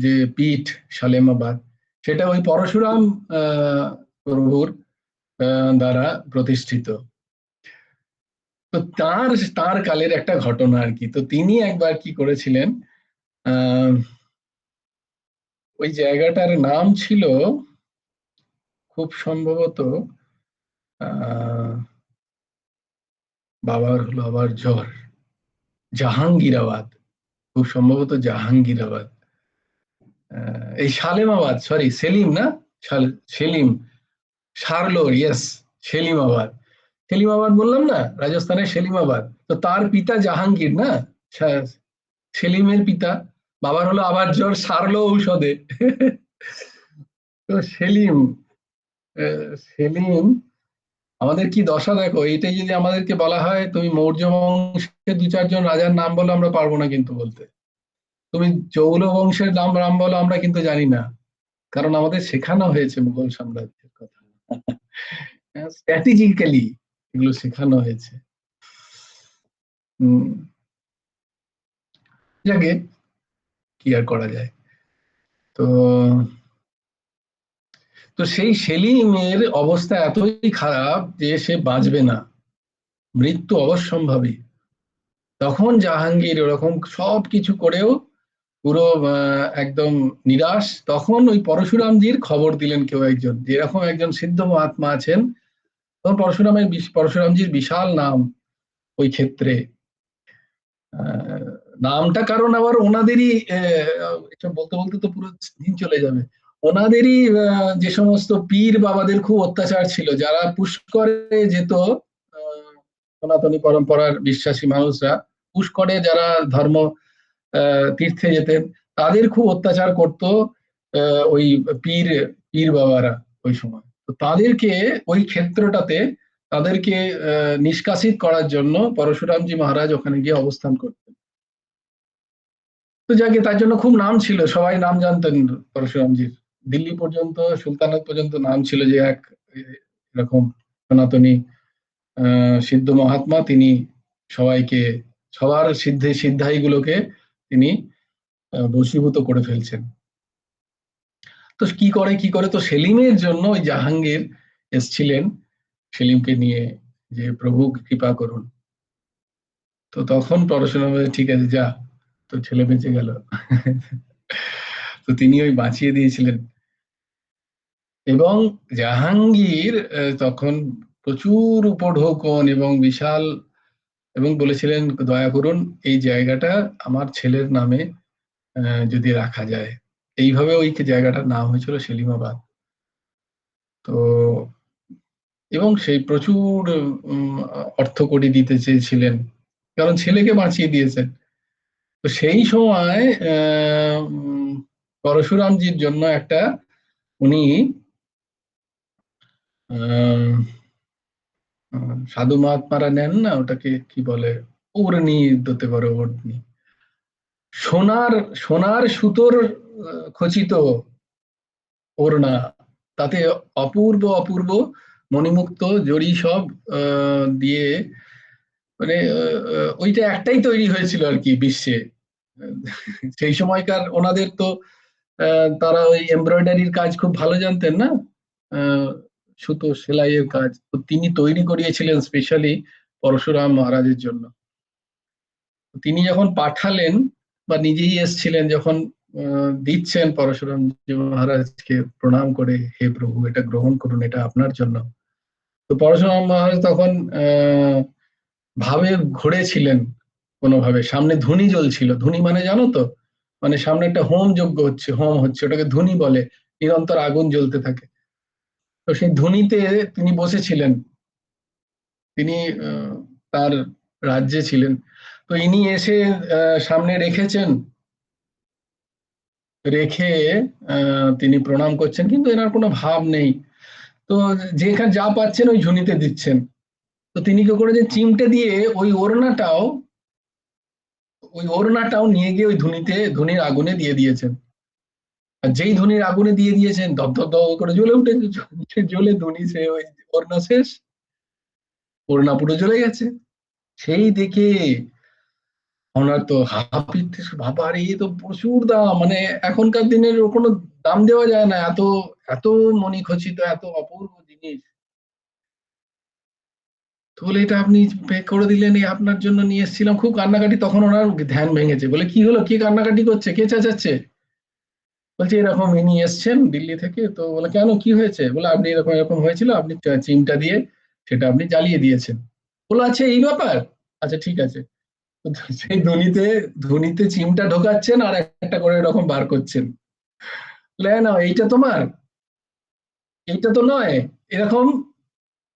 যে পীঠ সালেমাবাদ, সেটা ওই পরশুরাম প্রভুর দ্বারা প্রতিষ্ঠিত। তো তার কালের একটা ঘটনা আর কি। তো তিনি একবার কি করেছিলেন, ওই জায়গাটার নাম ছিল খুব সম্ভবত, বাবার হলো আবার জ্বর, জাহাঙ্গীরাবাদ, খুব সম্ভবত জাহাঙ্গীরাবাদ। এই সালেমাবাদ, সরি সেলিম না, সেলিম, শার্লোর, ইয়েস, সেলিমাবাদ। সেলিমাবাদ বললাম না, রাজস্থানের সেলিমাবাদ। তো তার পিতা জাহাঙ্গীর না, সেলিমের পিতা, বাবার হলো আবার জ্বর, সারলো ঔষধে। তো সেলিম, সেলিম আমাদের কি দশা দেখো। এইটাই যদি আমাদেরকে বলা হয় তুমি মৌর্য বংশের 2-4 জন রাজার নাম বলো, আমরা পারবো না কিন্তু বলতে। তুমি চৌল বংশের নাম বলো, আমরা কিন্তু জানি না, কারণ আমাদের শেখানো হয়েছে মুঘল সাম্রাজ্যের কথা, স্ট্র্যাটেজিক্যালি এগুলো শেখানো হয়েছে। যাকে কি আর করা যায়। তো তো সেই সেলিমের অবস্থা এতই খারাপ যে সে বাঁচবে না, মৃত্যু অবশ্যম্ভাবী। তখন জাহাঙ্গীর ওরকম সব কিছু করেও পুরো একদম নিরাশ। তখন ওই পরশুরামজির খবর দিলেন কেউ একজন, যে এরকম একজন সিদ্ধ মহাত্মা আছেন। তখন পরশুরামজির বিশাল নাম ওই ক্ষেত্রে। নামটা কারণ আবার ওনাদেরই, এটা বলতে বলতে তো পুরো দিন চলে যাবে। ওনাদেরই যে সমস্ত পীর বাবাদের খুব অত্যাচার ছিল, যারা পুষ্করে যেত, সনাতনী পরম্পরার বিশ্বাসী মানুষরা পুষ্করে যারা ধর্ম তীর্থে যেতেন, তাদের খুব অত্যাচার করত ওই পীর পীর বাবারা ওই সময়। তো তাদেরকে ওই ক্ষেত্রটাতে তাদেরকে নিষ্কাশিত করার জন্য পরশুরামজি মহারাজ ওখানে গিয়ে অবস্থান করতেন। তো যাকে তার জন্য খুব নাম ছিল, সবাই নাম জানতেন পরশুরামজির। দিল্লি পর্যন্ত, সুলতানাত পর্যন্ত নাম ছিল যে এক এরকম সনাতনী সিদ্ধ মহাত্মা, তিনি সবাইকে, সবার সিদ্ধাই গুলোকে তিনি বশীভূত করে ফেলছেন। তো কি করে, তো সেলিমের জন্য ওই জাহাঙ্গীর এসছিলেন সেলিমকে নিয়ে, যে প্রভু কৃপা করুন। তো তখন পরশুরাম, ঠিক আছে যা, তো ছেলে বেঁচে গেল। তো তিনি ওই বাঁচিয়ে দিয়েছিলেন। এবং জাহাঙ্গীর তখন প্রচুর উপঢৌকন এবং বিশাল, এবং বলেছিলেন দয়া করুন এই জায়গাটা আমার ছেলের নামে যদি রাখা যায়। এইভাবে ওই জায়গাটার নাম হয়েছিল সেলিমাবাদ। তো এবং সেই প্রচুর অর্থকড়ি দিতে চেয়েছিলেন, কারণ ছেলেকে বাঁচিয়ে দিয়েছেন। তো সেই সময় পরশুরামজির জন্য একটা, উনি আহ, সাধু মহাত্মারা নেন না, ওটাকে কি বলে, ওড়নি দিতে পারে, ওড়নি, সোনার সোনার সুতোর খচিত ওড়না, তাতে অপূর্ব অপূর্ব মণিমুক্ত জড়ি সব দিয়ে, মানে ওইটা একটাই তৈরি হয়েছিল আর কি বিশ্বে। সেই সময়কার ওনাদের তো তারা ওই এমব্রয়ডারির কাজ খুব ভালো জানতেন না, আহ, সুতো সেলাইয়ের কাজ, তো তিনি তৈরি করিয়েছিলেন স্পেশালি পরশুরাম মহারাজের জন্য। তিনি যখন পাঠালেন বা নিজেই এসছিলেন, যখন দিচ্ছেন পরশুরাম মহারাজকে প্রণাম করে, হে প্রভু এটা গ্রহণ করুন, এটা আপনার জন্য। তো পরশুরাম মহারাজ তখন ভাবে ঘুরেছিলেন কোনোভাবে, সামনে ধুনি জ্বলছিল, ধুনি মানে জানো তো, মানে সামনে একটা হোম যজ্ঞ হচ্ছে, হোম হচ্ছে, ওটাকে ধুনি বলে, নিরন্তর আগুন জ্বলতে থাকে। তো সেই ধুনিতে তিনি বসেছিলেন, তিনি তার রাজ্যে ছিলেন। তো ইনি এসে সামনে রেখেছেন, রেখে তিনি প্রণাম করছেন, কিন্তু এনার কোনো ভাব নেই। তো যেখানে যা পাচ্ছেন ওই ঝুনিতে দিচ্ছেন। তো তিনি কি করেছেন, চিমটে দিয়ে ওই ওড়নাটাও নিয়ে গিয়ে ওই ধুনির আগুনে দিয়ে দিয়েছেন। আর যেই ধুনির আগুনে দিয়ে দিয়েছেন, দপ দপ দপ করে জ্বলে উঠে, জ্বলে ধুনি সে ওই ওড়না শেষ, ওড়না পুরো জ্বলে গেছে। সেই দেখে ওনার তো হাপিতে, বাবা রে, এ তো প্রচুর দাম, মানে এখনকার দিনের ওর কোনো দাম দেওয়া যায় না, এত এত মণিখচিত, এত অপূর্ব জিনিস। তো বলে এটা আপনি পে করে দিলেন, এই আপনার জন্য নিয়ে এসেছিলাম, খুব কান্নাকাটি। তখন ওনার ধ্যান ভেঙেছে, বলে কি হলো, কে কান্নাকাটি করছে, কে চেঁচাচ্ছে? বলছে এরকম ইনি এসছেন দিল্লি থেকে। তো বলে কেন, কি হয়েছে? বলে আপনি এরকম এরকম হয়েছিল, আপনি চিমটা দিয়ে সেটা আপনি জ্বালিয়ে দিয়েছেন। বলো আচ্ছা এই ব্যাপার, আচ্ছা ঠিক আছে। তো সেই ধুনিতে চিমটা ঢোকাচ্ছেন আর একটা করে এরকম বার করছেন, না এইটা তোমার, এইটা তো নয়, এরকম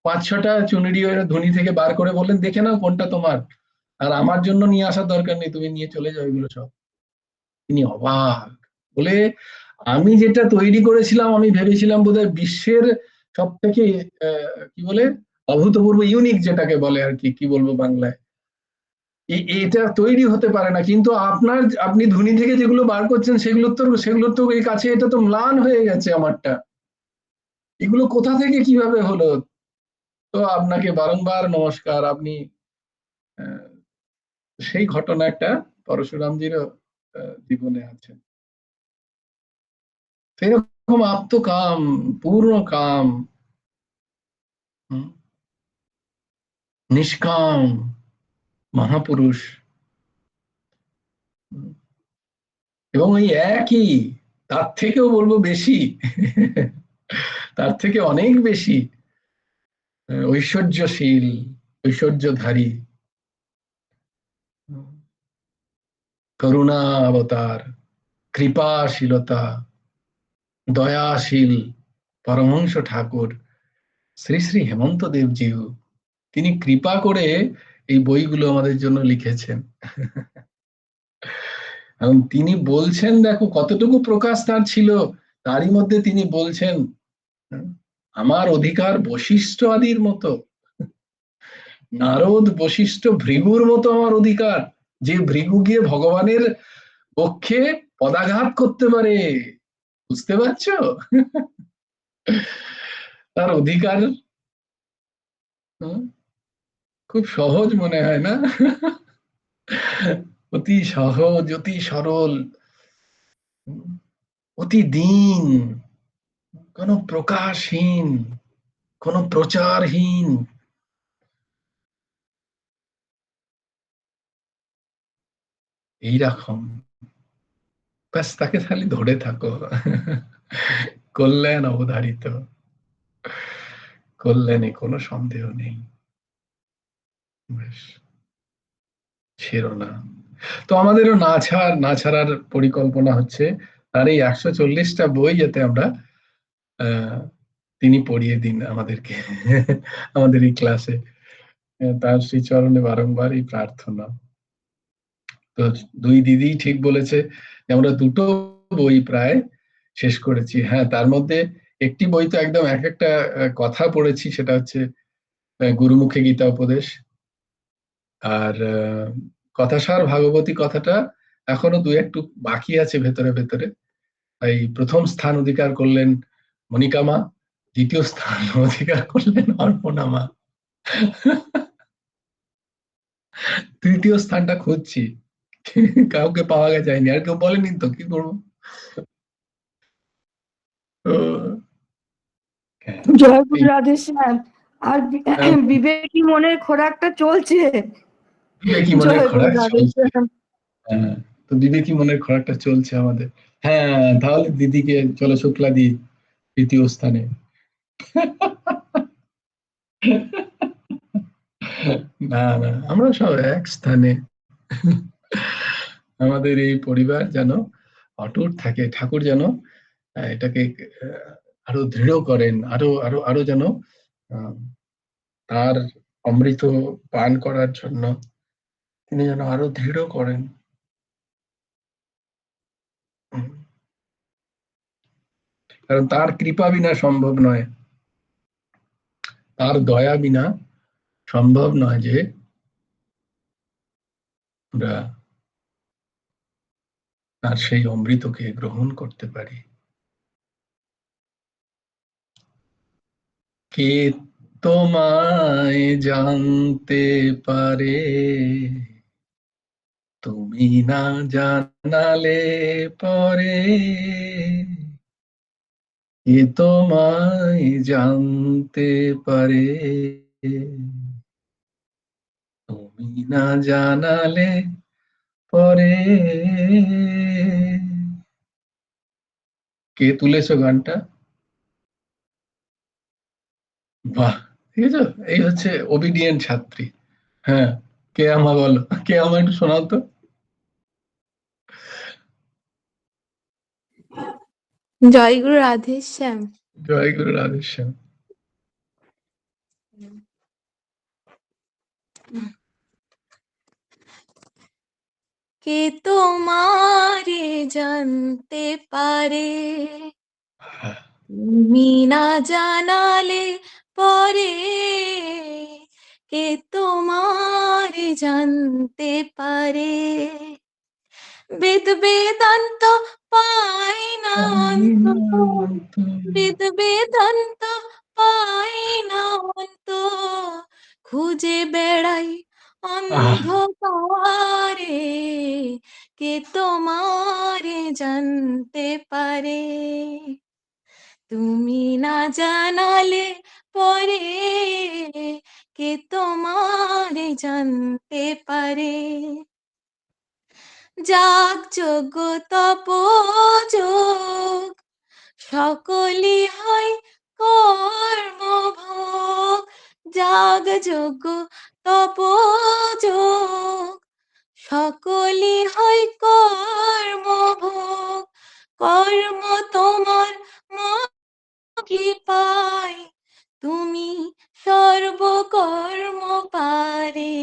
5-6টা চুনরি ওই ধুনি থেকে বার করে বললেন দেখে নাও কোনটা তোমার, আর আমার জন্য নিয়ে আসার দরকার নেই, তুমি নিয়ে চলে যাও এগুলো সব। তিনি অবাক, বলে আমি যেটা তৈরি করেছিলাম, আমি ভেবেছিলাম বোধহয় বিশ্বের সব থেকে কি বলে, অভূতপূর্ব, ইউনিক যেটাকে বলে আর কি, কি বলবো বাংলায়, এটা তৈরি হতে পারে না, কিন্তু আপনি ধুনি থেকে যেগুলো বার করছেন সেগুলোর তো এই কাছে, এটা তো ম্লান হয়ে গেছে আমারটা, এগুলো কোথা থেকে কিভাবে হলো? তো আপনাকে বারংবার নমস্কার, আপনি আহ, সেই ঘটনা একটা পরশুরামজিরও জীবনে আছে। সেরকম আত্মকাম, পূর্ণ কাম, নিষ্কাম মহাপুরুষ, এবং ওই একই, তার থেকেও বলবো বেশি, তার থেকে অনেক বেশি ঐশ্বর্যশীল, ঐশ্বর্যধারী, করুণা অবতার, কৃপাশীলতা, দয়াশীল পরমহংস ঠাকুর শ্রী শ্রী হেমন্ত দেবজিও, তিনি কৃপা করে এই বইগুলো আমাদের জন্য লিখেছেন। এবং তিনি বলছেন, দেখো কতটুকু প্রকাশ তার ছিল, তারই মধ্যে তিনি বলছেন আমার অধিকার বশিষ্ঠ আদির মতো, নারদ বশিষ্ঠ ভৃগুর মতো আমার অধিকার, যে ভৃগু গিয়ে ভগবানের পক্ষে পদাঘাত করতে পারে, বুঝতে পারছো? তার অধিকার খুব সহজ মনে হয় না? অতি সহজ, অতি সরল, অতি দীন, কোনো প্রকাশহীন, কোনো প্রচারহীন, এইরকম। ব্যাস তাকে খালি ধরে থাকো, কল্যাণ অবধারিত, কল্যাণে কোনো সন্দেহ নেই, বেশ ছেড়ো না। তো আমাদেরও না ছাড়ার পরিকল্পনা হচ্ছে, তার এই 140টা বই যাতে আমরা তিনি পড়িয়ে দিন আমাদেরকে, আমাদের এই ক্লাসে, তার শ্রীচরণে বারংবার এই প্রার্থনা। তো দুই দিদি ঠিক বলেছে যে আমরা 2টো বই প্রায় শেষ করেছি। হ্যাঁ, তার মধ্যে একটি বই তো একদম এক একটা কথা পড়েছি, সেটা হচ্ছে গুরুমুখে গীতা উপদেশ। আর কথাসার ভাগবতী কথাটা এখনো দু একটু বাকি আছে ভেতরে ভেতরে। তাই প্রথম স্থান অধিকার করলেন মনিকা মা, দ্বিতীয় স্থান অধিকার করলেন অর্পণা মা, তৃতীয় স্থানটা খুঁজছি, কাউকে পাওয়া যায়নি, আর কেউ বলেনি তো, কি করবো। তো, হ্যাঁ, জয় গুরু এই রাধে শ্যাম। আর বিবেকী মনের খোরাকটা চলছে। বিবেকী মনের জয় গুরু খোরাক রাধে চলছে। শ্যাম। হ্যাঁ, তো বিবেকী মনের খোরাকটা চলছে আমাদের। হ্যাঁ, তাহলে দিদিকে চলো শুক্লা দি তৃতীয় স্থানে। না না, আমরা সব এক স্থানে। আমাদের এই পরিবার যেন অটুট থাকে, ঠাকুর যেন এটাকে আরো দৃঢ় করেন, আরো আরো আরো যেন আহ, তার অমৃত পান করার জন্য তিনি যেন আরো দৃঢ় করেন। হুম। কারণ তার কৃপা বিনা সম্ভব নয়, তার দয়া বিনা সম্ভব নয় যে আমরা তার সেই অমৃতকে গ্রহণ করতে পারি। কে তোমায় জানতে পারে, তুমি না জানালে পরে, কে তোমায় জানতে পারে, তুমি না জানালে পরে। কে তুলেছো গানটা? বাহ, ঠিক আছে, এই হচ্ছে ওবিডিয়েন্ট ছাত্রী। হ্যাঁ, কে আমা বলো, কে আমা একটু শোনাও তো। জয় গুরু রাধে শ্যাম। জয় গুরু রাধেশ্যাম। কে তোমারে জানতে পারে, তুমি না জানালে পরে, কে তোমারে জানতে পারে, বেদ বেদান্ত পাই না অন্ত, বেদ বেদান্ত পাই না অন্ত, খুঁজে বেড়াই অন্ধকারে, কে তোমারে জানতে পারে, তুমি না জানালে পরে, কে তোমারে জানতে পারে। যাগ যজ্ঞ তপ যোগ, সকলই হয় কর্মভোগ, যাগ যজ্ঞ তপ যোগ, সকলই হয় কর্মভোগ, কর্ম তোমার কৃপায়, তুমি সর্বকর্ম পারে,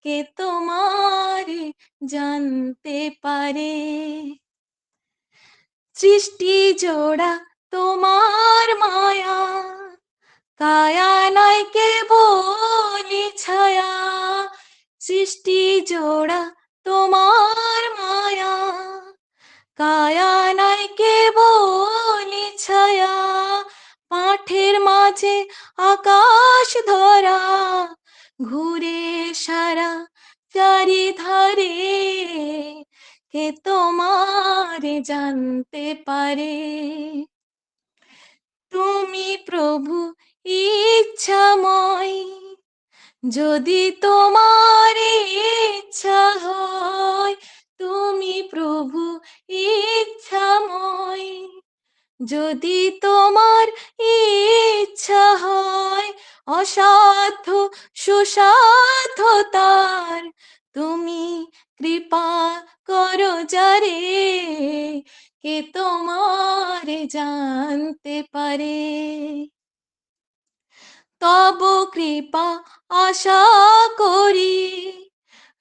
কে তোমারে জানতে পারে। সৃষ্টি জোড়া তোমার মায়া, কায়া নয় কেবলি ছায়া, সৃষ্টি জোড়া তোমার মায়া, কায়া নয় কেবলি ছায়া, মাঠের মাঝে আকাশ ধরা, ঘুরে সারা চারিধারে, কে তোমারে জানতে পারে। তুমি প্রভু ইচ্ছাময়, যদি তোমার ইচ্ছা হয়, তুমি প্রভু ইচ্ছাময়, যদি তোমার ইচ্ছা হয়, অসাধ্য সুসাধ্য তার, তুমি কৃপা করো যারে, কে তোমারে জানতে পারে। তব কৃপা আশা করি,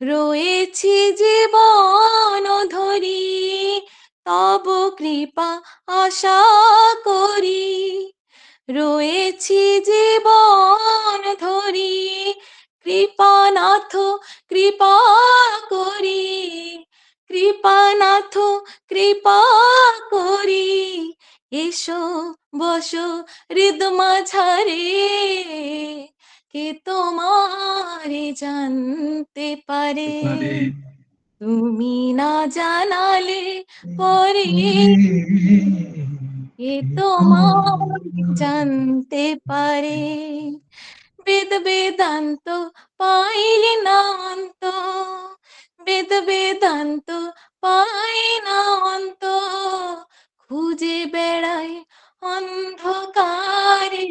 রয়েছি জীবন ধরি, তব কৃপা আশা করি, রয়েছি জীবন ধরি, কৃপানাথ কৃপা করি, কৃপানাথ কৃপা করি, এসো বসো হৃদ মাঝারে, কে তোমারে জানতে পারে, তুমি না জানালে পরে, কে তোমারে জানতে পারে। বেদ বেদান্ত পাইলে না অন্ত, বেদ বেদান্ত পাই না অন্ত, খুঁজে বেড়াই অন্ধকারে,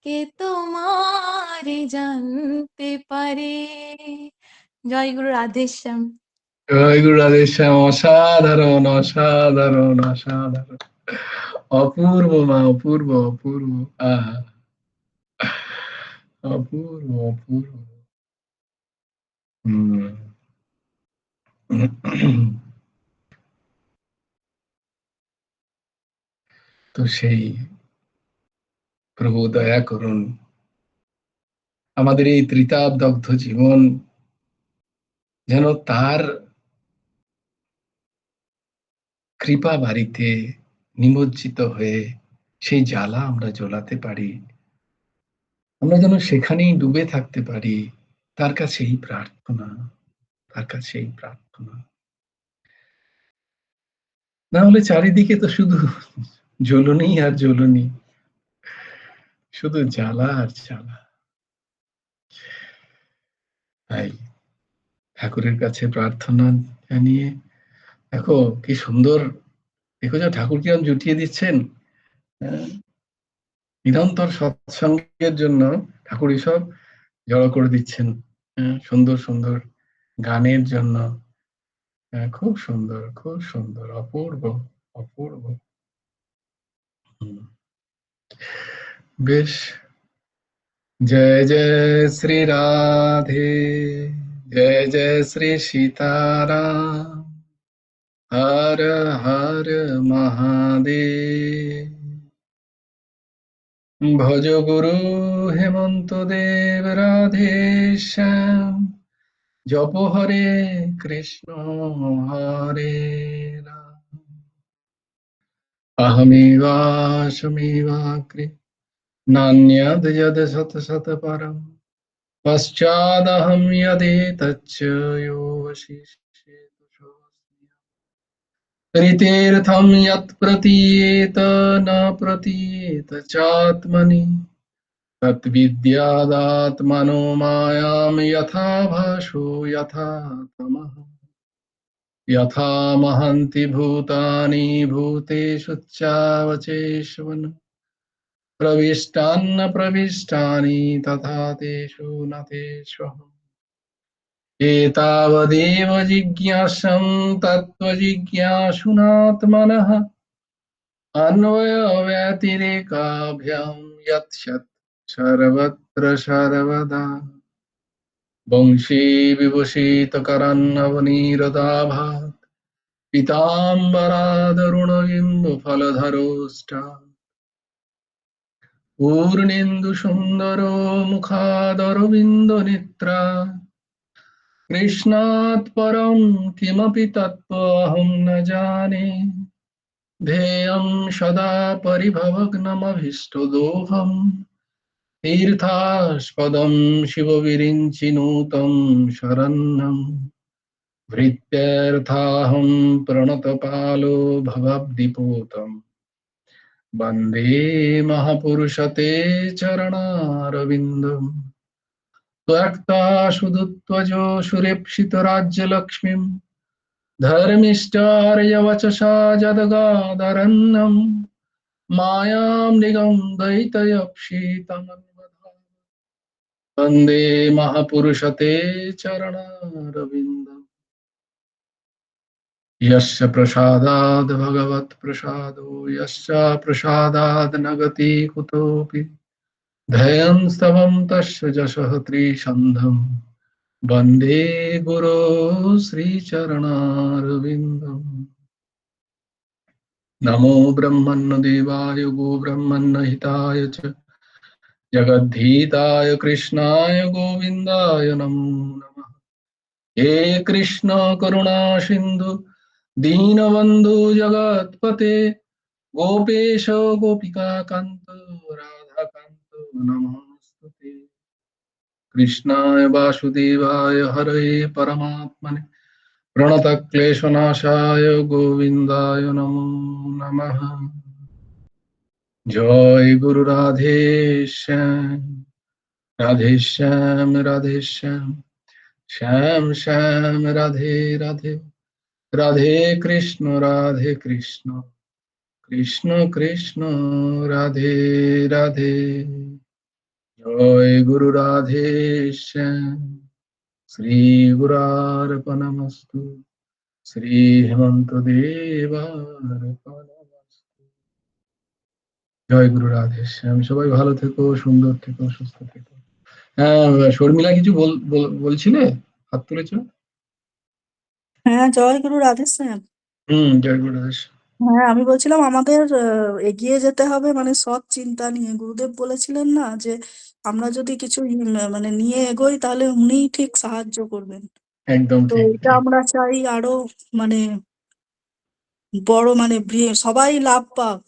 কে তোমারে জানতে পারে। জয় গুরু রাধেশ্যাম। জয় গুরু রাধেশ্যাম। অসাধারণ, অসাধারণ, অসাধারণ, অপূর্ব মা, অপূর্ব, অপূর্ব, আহা, অপূর্ব, অপূর্ব। তো সেই প্রভু দয়া করুন, আমাদের এই ত্রিতাপদগ্ধ জীবন যেন তার কৃপা বাড়িতে নিমজ্জিত হয়ে সেই জ্বালা আমরা জ্বলাতে পারি, আমরা যেন সেখানেই ডুবে থাকতে পারি। তার কাছেই প্রার্থনা, তার কাছেই প্রার্থনা। না হলে চারিদিকে তো শুধু জ্বলনি আর জ্বলনি, শুধু জ্বালা আর জ্বালা। তাই ঠাকুরের কাছে প্রার্থনা জানিয়ে, দেখো কি সুন্দর, দেখো যে ঠাকুর কিরম জুটিয়ে দিচ্ছেন। নিরন্তর সৎসঙ্গের জন্য ঠাকুর এসব জড়ো করে দিচ্ছেন, সুন্দর সুন্দর গানের জন্য। খুব সুন্দর, খুব সুন্দর, অপূর্ব, অপূর্ব। বেশ, জয় জয় শ্রী রাধে, জয় জয় শ্রী সীতারাম, হর হর মহাদেব। ভজ গুরু হেমন্ত দেব রাধেশ্যাম, জপ হরে কৃষ্ণ হরে রাম, अहमेवास्मैवाग्रे नान्यद् यद् सत सत परम् पश्चादहं यदेतच्च यो वशिष्येत ऋतेऽर्थं यत् प्रतीयेत न प्रतीयेत चात्मनि तद्विद्यादात्मनो मायां यथा भासो यथा तमः यथा महन्ति भूतानि भूतेषु चावचेष्वन् प्रविष्टान्न प्रविष्टानि तथा तेषु न तेष्वहम् एतावदेव जिज्ञासं तत्त्वजिज्ञासुनात्मनः अन्वयव्यतिरेकाभ्यां यत्सत् सर्वत्र सर्वदा वंशी विभूषितकरन्नवनीरदाभात् पीताम्बरादरुणबिम्बफलधरोष्टात् पूर्णेन्दुसुन्दरो मुखादरविन्दनेत्रा कृष्णात् परं किमपि तत्त्वमहं न जाने ध्येयं सदा परिभवग्नमभीष्टदोहम् तीर्थास्पदं शिवविरिञ्चिनुतं शरण्यं भृत्यर्थाहं प्रणतपालो भवाब्धिपूतम् वन्दे महापुरुषते चरणारविन्दम् त्वक्ता सुदुत्वजो सुरेप्सितराज्यलक्ष्मीं धर्मिष्ठार्यवचसा जदगादरन्नम् मायां निगमदयितयप्सितमन्वधाम् वन्दे महापुरुषते चरणारविन्दम् यस्य प्रसादाद् भगवत्प्रसादो यस्य प्रसादाद् न गति कुतोऽपि ध्येयं स्तवं तस्य जशः त्रिसन्धं वन्दे गुरो श्रीचरणारविन्दम्। नमो ब्रह्मण्य देवाय गो ब्रह्मण्य हिताय च जगद्धीताय कृष्णाय गोविन्दाय नमो नमः। हे कृष्ण करुणा सिन्धु दीनबन्धु जगत्पते गोपेश गोपिका कान्त राधाकान्त नमोस्तुते। कृष्णाय वासुदेवाय हरे परमात्मने प्रणतक्लेशनाशाय गोविन्दाय नमो नमः। जय गुरु राधे श्याम राधे श्याम राधे श्याम श्याम श्याम राधे राधे राधे कृष्ण कृष्ण कृष्ण राधे राधे। जय गुरु राधे श्याम श्री गुरार्पणमस्तु श्री हेमंत देवार्पणमस्तु। জয় গুরু রাধে শ্যাম। সবাই ভালো থেকো, সুন্দর থেকো, সুস্থ থেকো। হ্যাঁ, শর্মিলা কিছু বলছিলে, হাত তুলেছো? হ্যাঁ, জয় গুরু রাধে শ্যাম। জয় গুরু রাধে শ্যাম। হ্যাঁ, আমি বলছিলাম আমাদের এগিয়ে যেতে হবে মানে সৎ চিন্তা নিয়ে। গুরুদেব বলেছিলেন না যে আমরা যদি কিছু মানে নিয়ে এগোই তাহলে উনিই ঠিক সাহায্য করবেন। একদম তো ঠিক। এটা আমরা চাই আরো মানে বড় মানে সবাই লাভ পাক,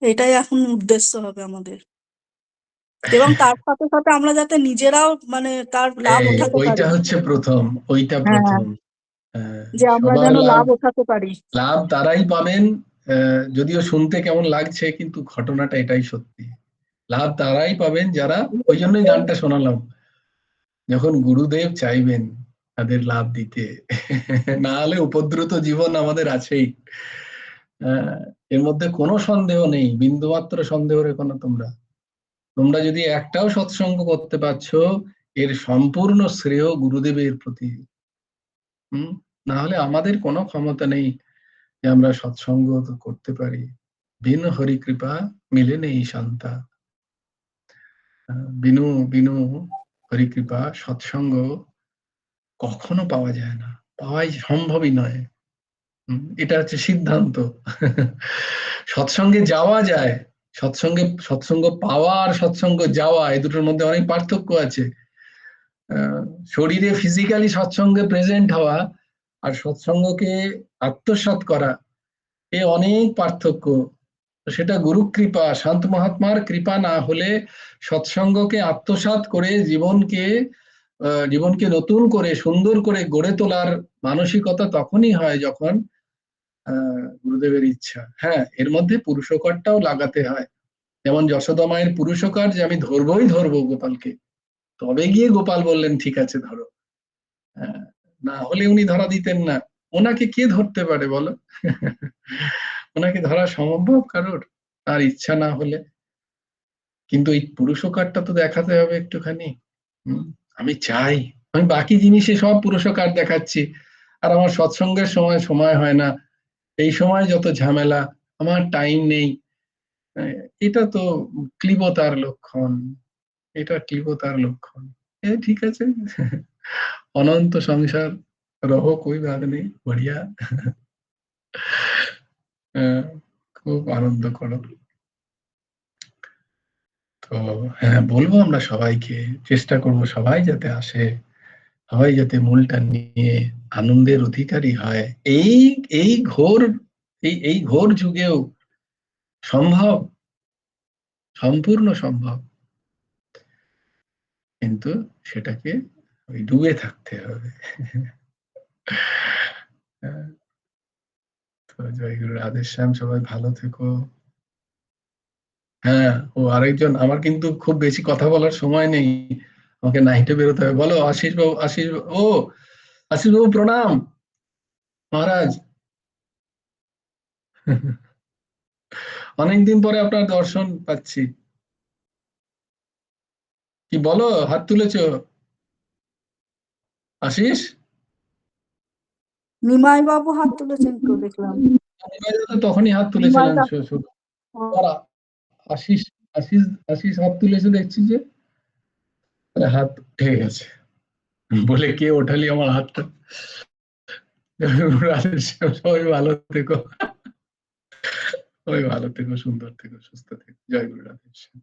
এটাই এখন উদ্দেশ্য হবে আমাদের। এবং তার সাথে সাথে আমরা যাতে নিজেরাও মানে তার লাভ উঠাতে পারি। ওইটা হচ্ছে প্রথম, ওইটা হ্যাঁ, প্রথম। যে আমরা সবার যেন লাভ উঠাতে পারি। লাভ তারাই পাবেন। যদিও শুনতে কেমন লাগছে কিন্তু ঘটনাটা এটাই সত্যি। লাভ তারাই পাবেন যারা, ওই জন্যই গানটা শোনালাম, যখন গুরুদেব চাইবেন তাদের লাভ দিতে। না হলে উপদ্রুত জীবন আমাদের আছেই, এর মধ্যে কোনো সন্দেহ নেই, বিন্দুমাত্র সন্দেহ রেখো না তোমরা। তোমরা যদি একটাও সৎসঙ্গ করতে পারছো, এর সম্পূর্ণ শ্রেয় গুরুদেবের প্রতি। না হলে আমাদের কোনো ক্ষমতা নেই যে আমরা সৎসঙ্গ করতে পারি। বিন হরি কৃপা মিলে নেই শান্তা। বিনু বিনু হরি কৃপা, সৎসঙ্গ কখনো পাওয়া যায় না, পাওয়াই সম্ভবই নয়। এটা হচ্ছে সিদ্ধান্ত। সৎসঙ্গে যাওয়া যায়, সৎসঙ্গ পাওয়া আর সৎসঙ্গ যাওয়া, এই দুটোর মধ্যে অনেক পার্থক্য আছে। শরীরে ফিজিক্যালি সৎসঙ্গে প্রেজেন্ট হওয়া আর সৎসঙ্গকে আত্মসাৎ করা, এ অনেক পার্থক্য। সেটা গুরু কৃপা, শান্ত মহাত্মার কৃপা না হলে সৎসঙ্গকে আত্মসাৎ করে জীবনকে নতুন করে সুন্দর করে গড়ে তোলার মানসিকতা তখনই হয় যখন গুরুদেবের ইচ্ছা। হ্যাঁ, এর মধ্যে পুরুষকারটাও লাগাতে হয়। যেমন যশোদা মায়ের পুরুষকার, যে আমি ধরবো গোপালকে, তবে গিয়ে গোপাল বললেন ঠিক আছে ধরো। না হলে উনি ধরা দিতেন না। ওনাকে কে ধরতে পারে বলো? ওনাকে ধরা সম্ভব কারোর, আর ইচ্ছা না হলে? কিন্তু এই পুরুষকারটা তো দেখাতে হবে একটুখানি। আমি চাই, আমি বাকি জিনিসে সব পুরুষকার দেখাচ্ছি, আর আমার সৎসঙ্গের সময় হয় না, এই সময় যত ঝামেলা, আমার টাইম নেই। এটা তো ক্লিবতার লক্ষণ, এটা ক্লিবতার লক্ষণ। ঠিক আছে, অনন্ত সংসার রহো, কোই বাত নেই, বঢ়িয়া। খুব আনন্দ করো। তো হ্যাঁ, বলবো আমরা সবাইকে, চেষ্টা করব সবাই যাতে আসে, সবাই যাতে মূলটা নিয়ে আনন্দের অধিকারী হয়। এই ঘোর যুগেও সম্ভব, সম্পূর্ণ সম্ভব, কিন্তু সেটাকে ওই ডুবে থাকতে হবে। তো জয় গুরু রাধে শ্যাম, সবাই ভালো থেকো। হ্যাঁ, ও আরেকজন, আমার কিন্তু খুব বেশি কথা বলার সময় নেই, আমাকে নাইটে বেরোতে হবে। বলো আশিস বাবু, আশিস বাবু প্রণাম মহারাজ। অনেকদিন পরে আপনার দর্শন পাচ্ছি। কি বলো, হাত তুলেছো? আশিস, নিমাই বাবু হাত তুলেছেন তো দেখলাম। তখনই হাত তুলেছিলেন। আশিস আশিস আশিস হাত তুলেছে দেখছি, যে হাত উঠে গেছে বলে কে ওঠালি আমার হাতটা। সবাই ভালো থেকো। সবাই ভালো থেকো, সুন্দর থেকো, সুস্থ থেকো। জয় গুরু রাধেশ্যাম।